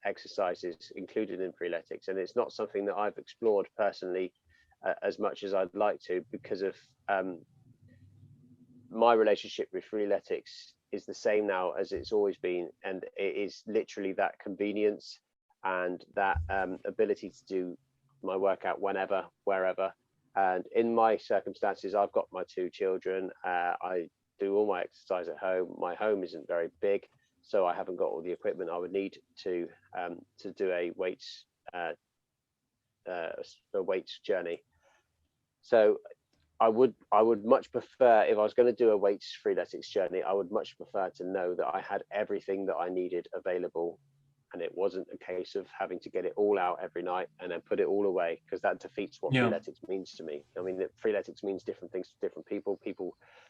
exercises included in Freeletics, and it's not something that I've explored personally as much as I'd like to, because of my relationship with Freeletics is the same now as it's always been, and it is literally that convenience and that ability to do my workout whenever, wherever. And in my circumstances, I've got my 2 children. I do all my exercise at home. My home isn't very big, so I haven't got all the equipment I would need to do a weights journey. So I would much prefer, if I was going to do a weights Freeletics journey, I would much prefer to know that I had everything that I needed available, and it wasn't a case of having to get it all out every night and then put it all away, because that defeats what Freeletics means to me. I mean, Freeletics means different things to different people.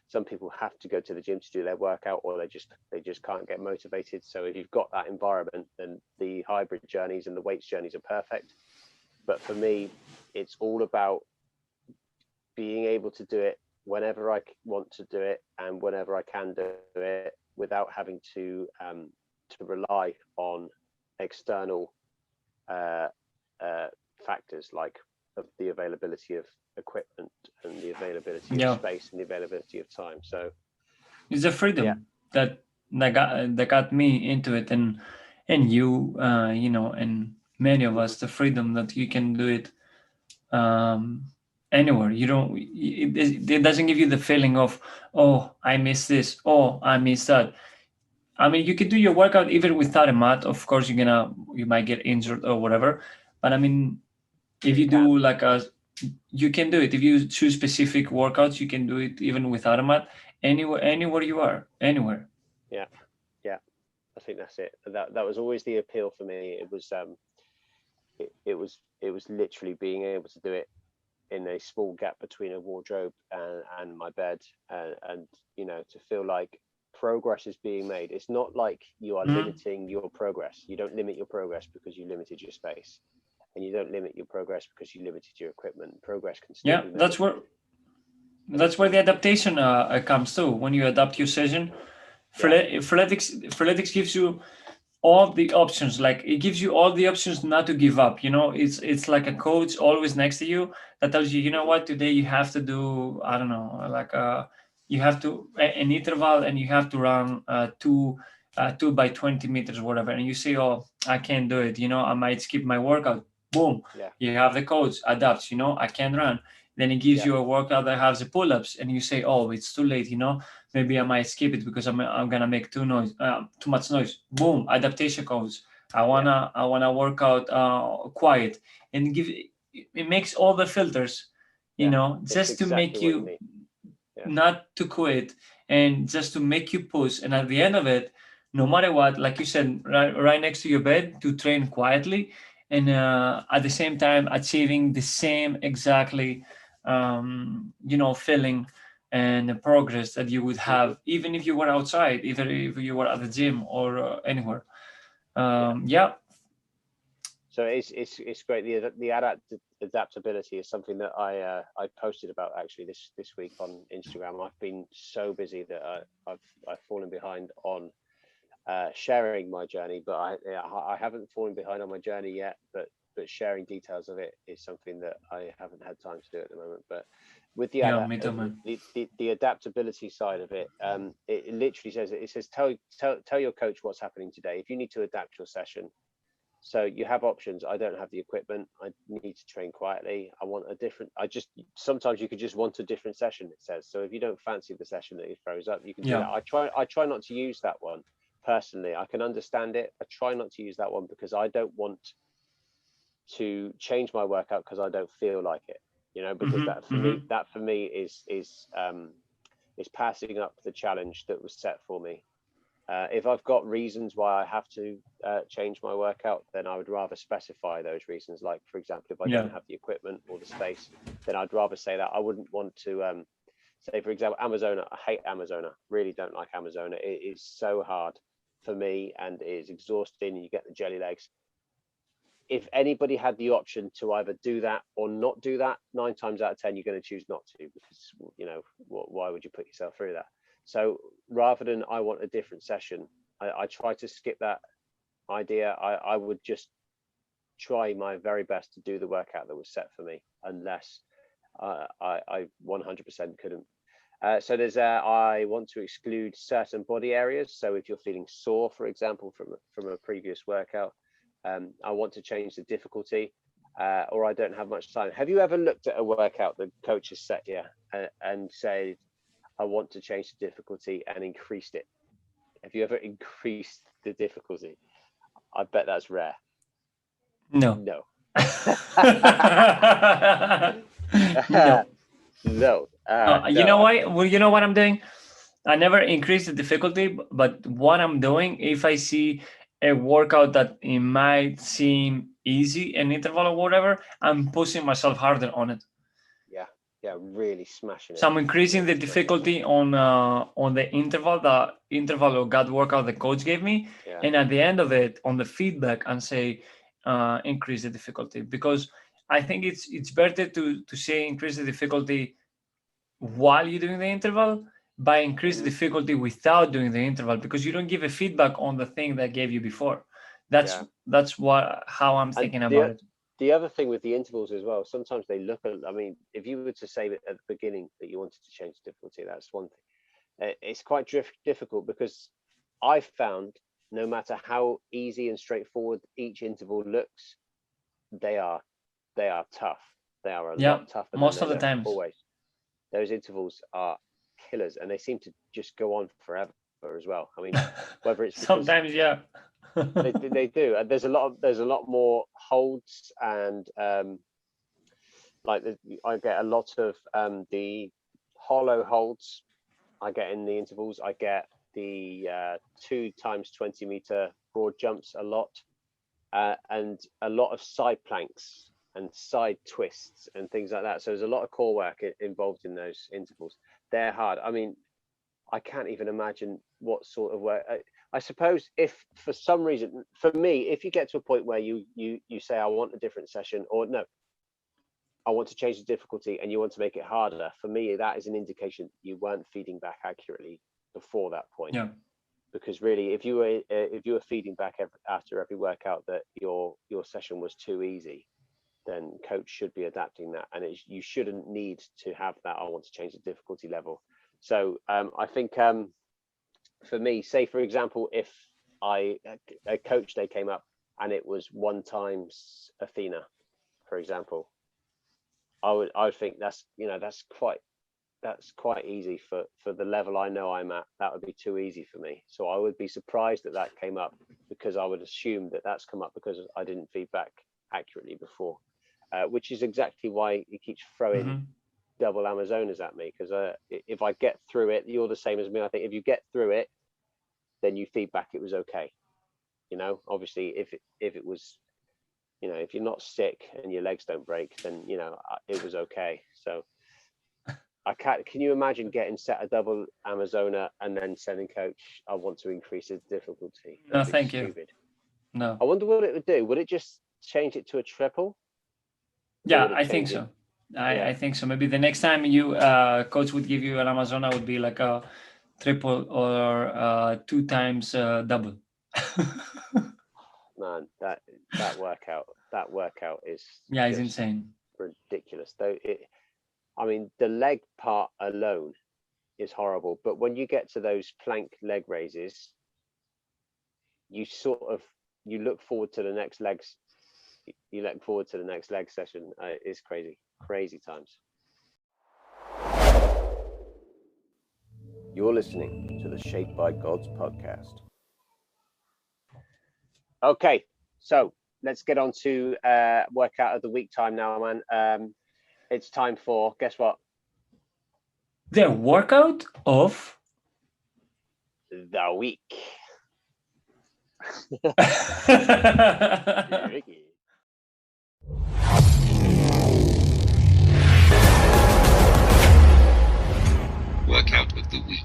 Some people have to go to the gym to do their workout, or they just can't get motivated. So if you've got that environment, then the hybrid journeys and the weights journeys are perfect. But for me, it's all about being able to do it whenever I want to do it and whenever I can do it, without having to rely on external factors like the availability of equipment and the availability of space and the availability of time. So it's the freedom that got me into it, and you you know, and many of us, the freedom that you can do it anywhere. You don't, it doesn't give you the feeling of, oh, I missed this, oh, I missed that. I mean, you can do your workout even without a mat. Of course, you might get injured or whatever. But I mean, if you do you can do it. If you choose specific workouts, you can do it even without a mat, anywhere you are, anywhere. Yeah. I think that's it. That was always the appeal for me. It was it was literally being able to do it in a small gap between a wardrobe and my bed, and you know, to feel like progress is being made. It's not like you are limiting your progress. You don't limit your progress because you limited your space, and you don't limit your progress because you limited your equipment. Progress can still be made. That's where the adaptation comes too. When you adapt your session, Freeletics gives you all the options. Like, it gives you all the options not to give up. You know, it's like a coach always next to you that tells you, you know what, today you have to do, I don't know, like you have to an interval, and you have to run 2 by 20 meters, whatever. And you say, oh, I can't do it. You know, I might skip my workout. Boom. You have the coach adapts. You know, I can't run. Then it gives you a workout that has the pull-ups, and you say, oh, it's too late. You know, maybe I might skip it because I'm gonna make too much noise. Boom, adaptation codes. I wanna work out quiet, and it makes all the filters, you know, just to make you not to quit, and just to make you push. And at the end of it, no matter what, like you said, right next to your bed, to train quietly, and at the same time achieving the same exactly you know, feeling and the progress that you would have even if you were outside, either if you were at the gym or anywhere. So it's great. The adaptability is something that I posted about actually this week on Instagram. I've been so busy that I've fallen behind on sharing my journey, but I haven't fallen behind on my journey yet. But sharing details of it is something that I haven't had time to do at the moment. But with the the adaptability side of it, it literally says tell your coach what's happening today. If you need to adapt your session, so you have options. I don't have the equipment. I need to train quietly. I want a different. Sometimes you could just want a different session. It says so. If you don't fancy the session that it throws up, you can do that. I try not to use that one personally. I can understand it. I try not to use that one because I don't want to change my workout because I don't feel like it, you know, because that for me is passing up the challenge that was set for me. If I've got reasons why I have to change my workout, then I would rather specify those reasons. Like, for example, if I don't have the equipment or the space, then I'd rather say that. I wouldn't want to say, for example, Amazona. I hate Amazona. Really don't like Amazona. It is so hard for me, and it is exhausting, and you get the jelly legs. If anybody had the option to either do that or not do that, 9 times out of 10, you're going to choose not to, because, you know, why would you put yourself through that? So rather than I want a different session, I try to skip that idea. I would just try my very best to do the workout that was set for me, unless I 100% couldn't. So there's I want to exclude certain body areas. So if you're feeling sore, for example, from a previous workout, I want to change the difficulty, or I don't have much time. Have you ever looked at a workout the coach has set you and said, I want to change the difficulty and increased it? Have you ever increased the difficulty? I bet that's rare. No. No. No. No. You know why? Well, you know what I'm doing? I never increase the difficulty, but what I'm doing, if I see a workout that it might seem easy, an interval or whatever, I'm pushing myself harder on it. Yeah, really smashing it. So I'm increasing the difficulty on the interval or gut workout the coach gave me, Yeah. and at the end of it, on the feedback, and say increase the difficulty, because I think it's better to say increase the difficulty while you're doing the interval by increase the difficulty without doing the interval, because you don't give a feedback on the thing that gave you before. That's how I'm thinking about it. The other thing with the intervals as well, sometimes they look at, I mean, if you were to say at the beginning that you wanted to change the difficulty, that's one thing. It's quite difficult, because I found no matter how easy and straightforward each interval looks, they are tough. They are a lot tougher. Most than of the times. Always. Those intervals are killers, and they seem to just go on forever as well. I mean, whether it's sometimes, yeah. they do, and there's a lot more holds, and like I get a lot of the hollow holds I get in the intervals. I get the 2 times 20 meter broad jumps a lot, and a lot of side planks and side twists and things like that. So there's a lot of core work involved in those intervals. They're hard. I mean, I can't even imagine what sort of work. I suppose if for some reason, for me, if you get to a point where you say, I want a different session, or no, I want to change the difficulty, and you want to make it harder, for me, that is an indication you weren't feeding back accurately before that point. Yeah. Because really, if you were feeding back after every workout that your session was too easy, then coach should be adapting that, and you shouldn't need to have that. I want to change the difficulty level. So I think for me, say for example, if a coach day came up and it was 1 times Athena, for example, I would think that's quite easy for the level I know I'm at. That would be too easy for me. So I would be surprised that came up, because I would assume that that's come up because I didn't feedback accurately before, which is exactly why he keeps throwing double Amazonas at me, because if I get through it, you're the same as me. I think if you get through it, then you feedback it was okay. Obviously if it was, if you're not sick and your legs don't break, then it was okay. So can you imagine getting set a double Amazona and then sending coach, I want to increase the difficulty? No, thank you. No. I wonder what it would do. Would it just change it to a triple? Yeah, I think so. I think so. Maybe the next time you coach would give you an Amazona would be like a triple or 2 times double. Man, that workout is it's insane, ridiculous. Though I mean, the leg part alone is horrible, but when you get to those plank leg raises, you look forward to the next legs. You look forward to the next leg session. It's crazy times. You're listening to the Shaped by Gods podcast. Okay, so let's get on to workout of the week time now, man. It's time for, guess what? The workout of the week. Workout of the week.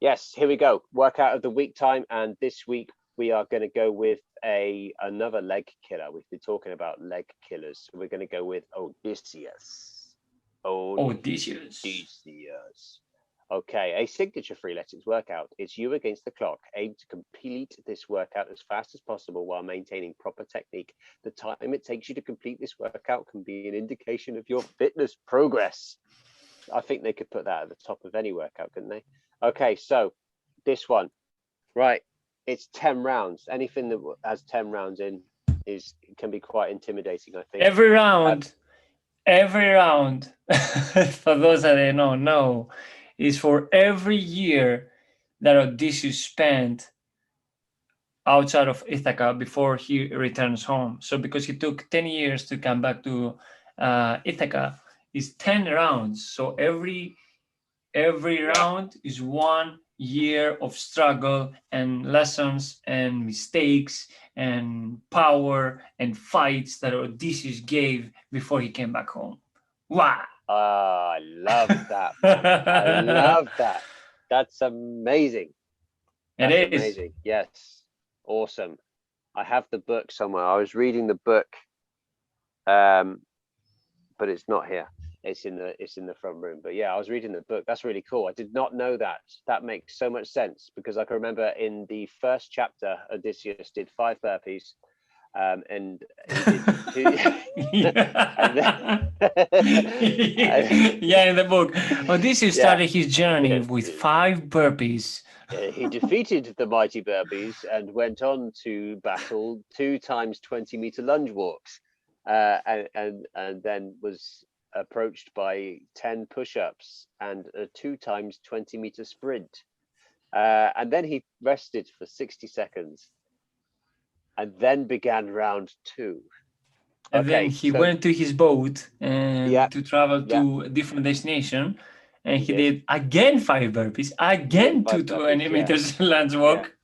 Yes, here we go. Workout of the week time, and this week we are going to go with another leg killer. We've been talking about leg killers. So we're going to go with Odysseus. Okay, a signature Freeletics workout. It's you against the clock. Aim to complete this workout as fast as possible while maintaining proper technique. The time it takes you to complete this workout can be an indication of your fitness progress. I think they could put that at the top of any workout, couldn't they? Okay, so this one, right? It's 10 rounds. Anything that has 10 rounds in can be quite intimidating, I think. Every round, for those that don't know, is for every year that Odysseus spent outside of Ithaca before he returns home. So because he took 10 years to come back to Ithaca, it's 10 rounds. So every round is 1 year of struggle and lessons and mistakes and power and fights that Odysseus gave before he came back home. Wow. I love that. I love that. That's amazing. That's amazing. Yes. Awesome. I have the book somewhere. I was reading the book, but it's not here. It's in the front room. But yeah, I was reading the book. That's really cool. I did not know that. That makes so much sense, because I can remember in the first chapter, Odysseus did 5 burpees, and he did 2. Yeah, in the book, Odysseus started his journey with 5 burpees. He defeated the mighty burpees and went on to battle 2 times 20-meter lunge walks, and then was approached by 10 push-ups and a 2 times 20-meter sprint, and then he rested for 60 seconds and then began round 2. And then he went to his boat and to travel to a different destination, and he did again 5 burpees, again 2 20 meters lunge walk.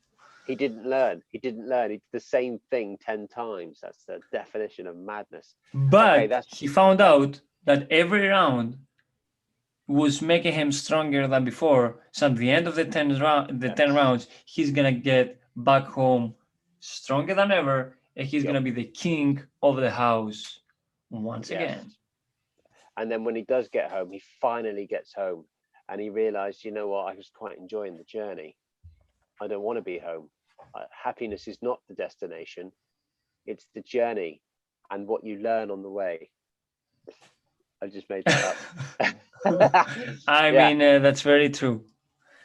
He didn't learn. He did the same thing 10 times. That's the definition of madness. But he found out that every round was making him stronger than before. So at the end of the 10 rounds, he's gonna get back home stronger than ever, and he's gonna be the king of the house once again. And then when he does get home, he finally gets home, and he realized, you know what, I was quite enjoying the journey. I don't want to be home. Happiness is not the destination, it's the journey and what you learn on the way. I just made that up. I mean, that's very true.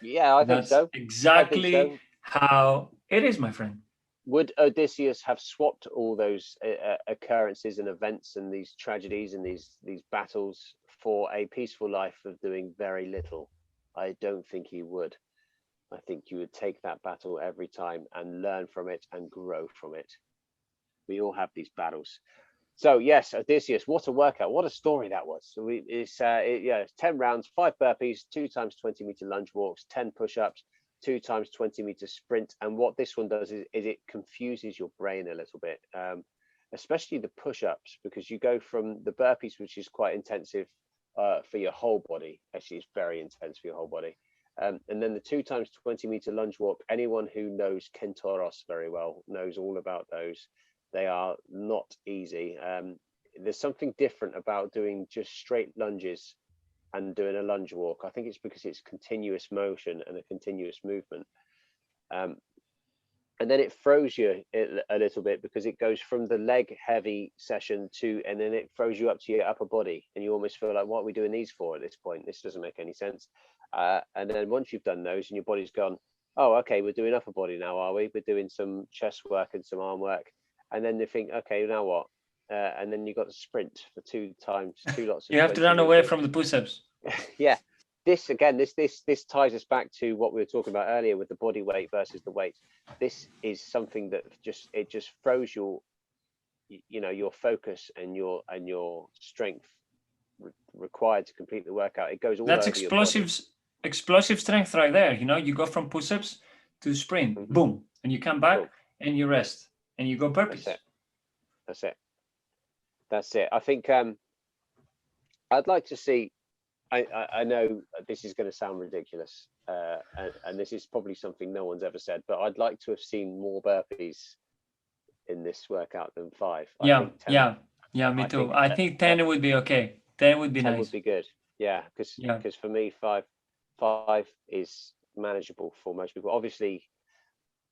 Yeah, I think so. Exactly how it is, my friend. Would Odysseus have swapped all those occurrences and events and these tragedies and these battles for a peaceful life of doing very little? I don't think he would. I think you would take that battle every time and learn from it and grow from it. We all have these battles. So yes, Odysseus, what a workout, what a story that was. So it's 10 rounds, 5 burpees, 2 times 20-meter lunge walks, 10 push-ups, 2 times 20-meter sprint. And what this one does is it confuses your brain a little bit, especially the push-ups, because you go from the burpees, which is quite intensive for your whole body. Actually, it's very intense for your whole body. And then the 2 times 20-meter lunge walk, anyone who knows Kentauros very well knows all about those. They are not easy. There's something different about doing just straight lunges and doing a lunge walk. I think it's because it's continuous motion and a continuous movement. And then it throws you a little bit, because it goes from the leg heavy session and then it throws you up to your upper body, and you almost feel like, what are we doing these for at this point? This doesn't make any sense. And then once you've done those and your body's gone, oh, okay, we're doing upper body now, are we? We're doing some chest work and some arm work. And then they think, okay, now what? And then you got to sprint for 2 lots of. You have to run away from the push-ups. Yeah. This again, this ties us back to what we were talking about earlier with the body weight versus the weight. This is something that just throws your focus and your strength required to complete the workout. It goes all That's over explosive strength right there. You go from push-ups to sprint, boom, and you come back and you rest and you go burpees. That's it. I think I'd like to see. I know this is going to sound ridiculous, and this is probably something no one's ever said, but I'd like to have seen more burpees in this workout than 5. Me too. I think 10 would be okay. 10 would be 10 nice. would be good. Yeah, because for me, 5 5 is manageable for most people. Obviously,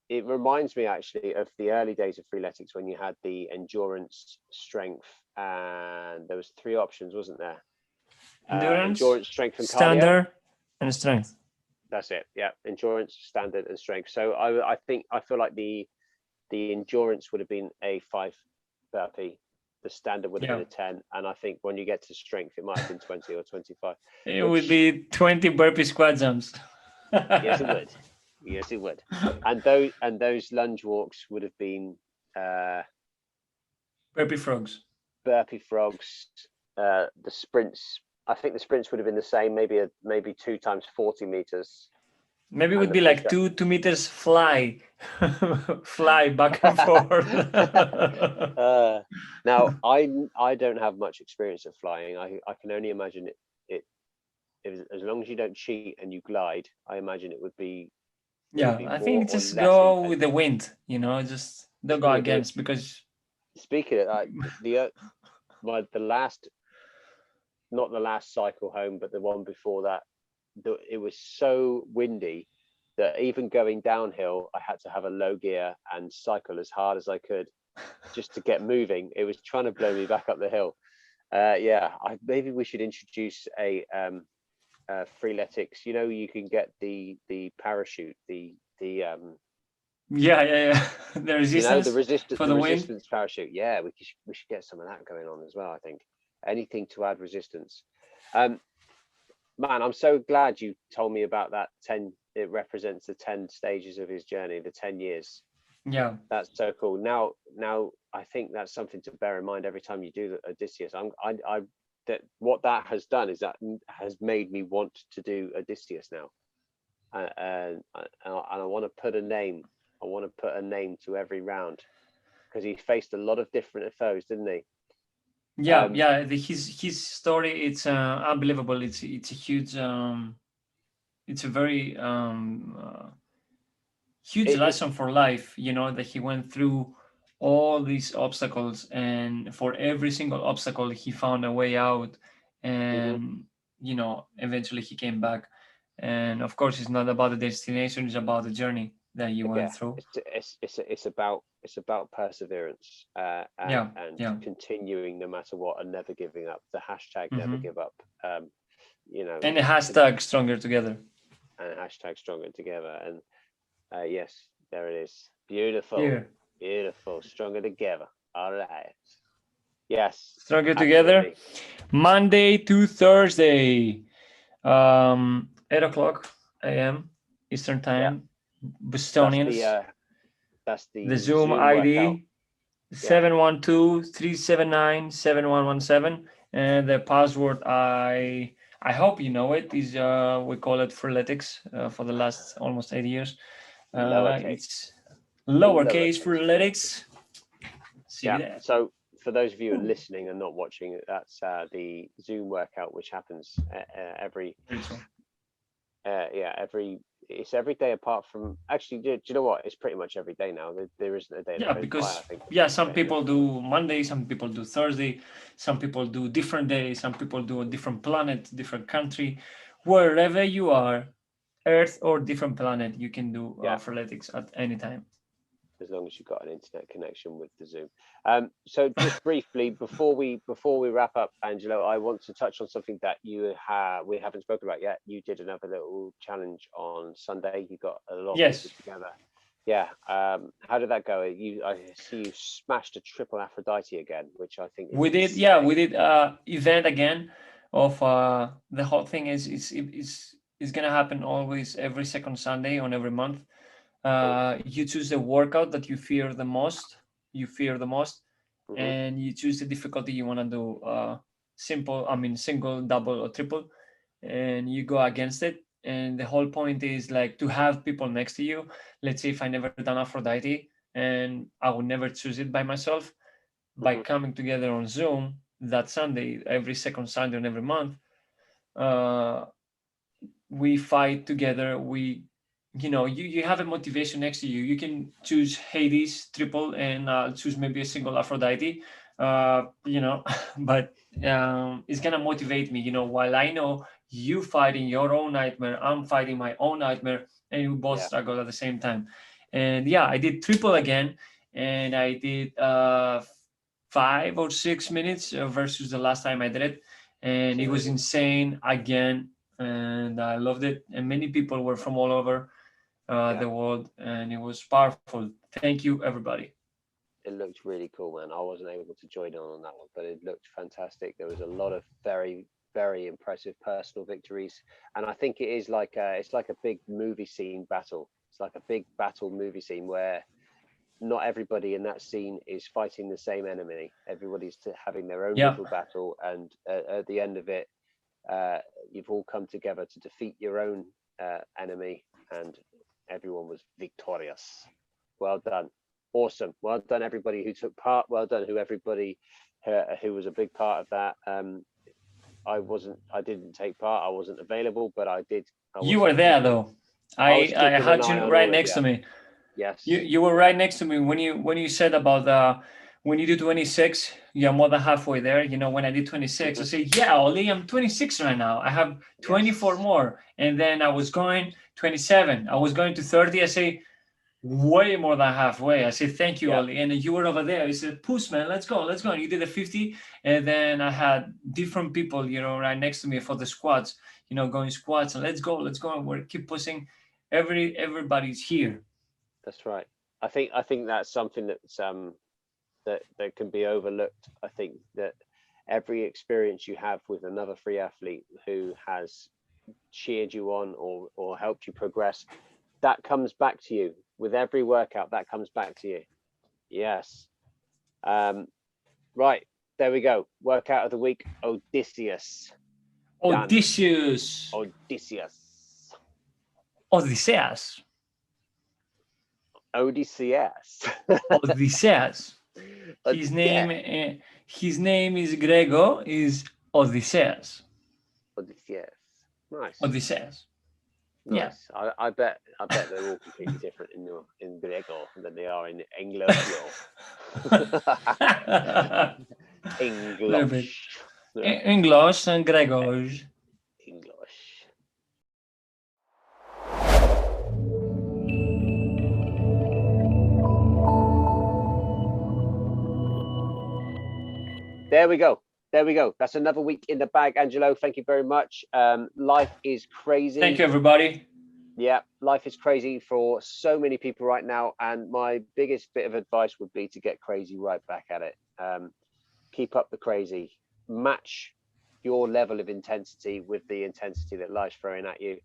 it reminds me actually of the early days of Freeletics when you had the endurance, strength, and there was 3 options, wasn't there? Endurance, strength, and cardio. standard, and strength. That's it. Yeah, endurance, standard, and strength. So I feel like the endurance would have been a 5 burpee. The standard would have been a 10, and I think when you get to strength, it might have been 20 or 25. It would be 20 burpee squat jumps. Yes, it would. Yes, it would. And those lunge walks would have been burpee frogs. Burpee frogs. The sprints. I think the sprints would have been the same. Maybe 2 times 40 meters. Maybe it would be like 2 meters fly, fly back and forth. Now I don't have much experience of flying. I can only imagine it as long as you don't cheat and you glide. I imagine it would be. Yeah, I think just go with the wind. Just don't go against, because. Speaking of the last. Not the last cycle home, but the one before that, it was so windy that even going downhill, I had to have a low gear and cycle as hard as I could just to get moving. It was trying to blow me back up the hill. Maybe we should introduce a Freeletics. You can get the parachute, the the resistance, the wind. Resistance parachute. Yeah, we should get some of that going on as well. I think anything to add resistance. Man, I'm so glad you told me about that 10. It represents the 10 stages of his journey, the 10 years. Yeah, that's so cool. Now I think that's something to bear in mind every time you do the Odysseus. What that has done is that has made me want to do Odysseus now, and I want to put a name. I want to put a name to every round, because he faced a lot of different foes, didn't he? Yeah, his story, it's unbelievable. It's a huge, it's a very huge lesson for life. That he went through all these obstacles, and for every single obstacle he found a way out, and eventually he came back. And of course, it's not about the destination; it's about the journey that you went through. It's about perseverance and continuing no matter what, and never giving up. The hashtag never give up. And the hashtag stronger together. And hashtag stronger together. And yes, there it is. Beautiful. Beautiful. Stronger together. All right. Yes. Stronger together. Monday to Thursday. 8:00 a.m. Eastern time. Bostonians. That's the Zoom ID 712-379-7117, and the password, I hope you know it, is we call it Freeletics for the last almost 8 years. It's lowercase Freeletics. So for those of you who are listening and not watching, that's the Zoom workout, which happens it's every day apart from, actually, do you know what? It's pretty much every day now. There isn't a day. Because some people do Monday, some people do Thursday, some people do different days, some people do a different planet, different country. Wherever you are, Earth or different planet, you can do Freeletics at any time. As long as you've got an internet connection with the Zoom. So just briefly, before we wrap up, Angelo, I want to touch on something that we haven't spoken about yet. You did another little challenge on Sunday. You got a lot of people together. Yeah. How did that go? I see you smashed a triple Aphrodite again, which I think we did. Yeah, we did event again of the whole thing is it's gonna happen always every second Sunday on every month. You choose the workout that you fear the most, and you choose the difficulty you want to do, single, double, or triple, and you go against it. And the whole point is like to have people next to you. Let's say if I never done Aphrodite and I would never choose it by myself, by coming together on Zoom that Sunday, every second Sunday on every month, we fight together. You have a motivation next to you. You can choose Hades triple and choose maybe a single Aphrodite, but it's gonna motivate me. While I know you fighting your own nightmare, I'm fighting my own nightmare, and we both struggle at the same time. And yeah, I did triple again, and I did 5 or 6 minutes versus the last time I did it, and it was insane again, and I loved it. And many people were from all over the world, and it was powerful. Thank you, everybody. It looked really cool, man. I wasn't able to join on that one, but it looked fantastic. There was a lot of very, very impressive personal victories, and I think it is like it's like a big movie scene battle. It's like a big battle movie scene where not everybody in that scene is fighting the same enemy. Everybody's having their own little battle, and at the end of it, you've all come together to defeat your own enemy, and everyone was victorious. Well done. Awesome. Well done, everybody who took part. Well done, everybody who was a big part of that. I didn't take part. I wasn't available, but I did. You were there though. I had you right next to me. Yes. You were right next to me when you said about when you do 26, you're more than halfway there. You know, when I did 26, I say, yeah, Oli, I'm 26 right now. I have 24 more. And then I was going 27. I was going to 30. I say, way more than halfway. I said, thank you, Oli. And you were over there. You said, push, man, let's go. And you did the 50. And then I had different people, you know, right next to me for the squats, you know, going squats. And let's go. And we'll keep pushing. Everybody's here. That's right. I think that's something that's that can be overlooked. I think that every experience you have with another free athlete who has cheered you on or helped you progress, that comes back to you. With every workout, that comes back to you. Yes. Right, there we go. Workout of the week, Odysseus. Odysseus. Odysseus. Odysseus. Odysseus. Odysseus. His name is Grego, is Odysseus. Odysseus. Nice. Odysseus. Nice. Yeah. I bet they're all completely different in Grego than they are in Anglo. English. English and Gregos. English. There we go. That's another week in the bag, Angelo. Thank you very much. Life is crazy. Thank you, everybody. Yeah, life is crazy for so many people right now. And my biggest bit of advice would be to get crazy right back at it. Keep up the crazy. Match your level of intensity with the intensity that life's throwing at you.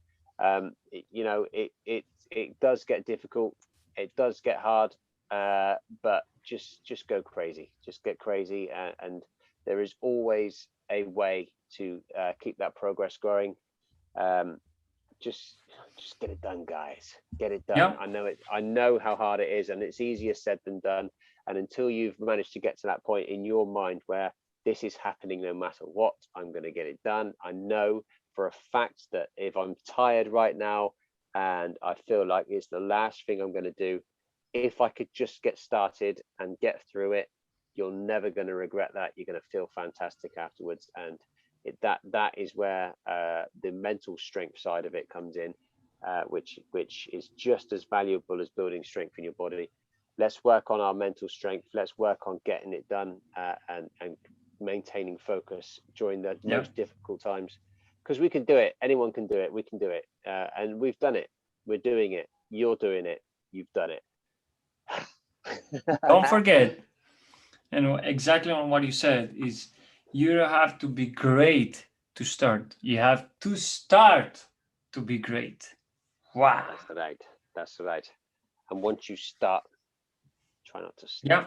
It does get difficult. It does get hard. But just go crazy. Just get crazy, and there is always a way to keep that progress growing. Just get it done, guys. Get it done. Yep. I know how hard it is, and it's easier said than done. And until you've managed to get to that point in your mind where this is happening no matter what, I'm going to get it done. I know for a fact that if I'm tired right now and I feel like it's the last thing I'm going to do, if I could just get started and get through it, you're never going to regret that. You're going to feel fantastic afterwards. And that is where the mental strength side of it comes in, which is just as valuable as building strength in your body. Let's work on our mental strength. Let's work on getting it done and maintaining focus during the most difficult times, because we can do it. Anyone can do it. We can do it. And we've done it. We're doing it. You're doing it. You've done it. Don't forget, and exactly on what you said is, you don't have to be great to start. You have to start to be great. Wow. That's right. And once you start, try not to stop. Yeah.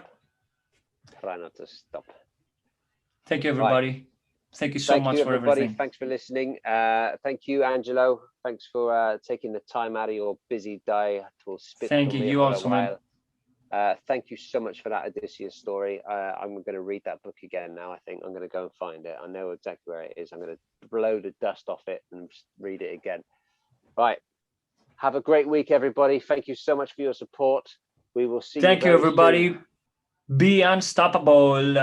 Try not to stop. Thank you, everybody. Right. Thank you so much for everything. Thanks for listening. Thank you, Angelo. Thanks for taking the time out of your busy day to spit. Thank you. You also, man. Thank you so much for that Odysseus story. I'm going to read that book again now. I think I'm going to go and find it. I know exactly where it is. I'm going to blow the dust off it and read it again. Right. Have a great week, everybody. Thank you so much for your support. We will see you. Thank you, everybody. Soon. Be unstoppable.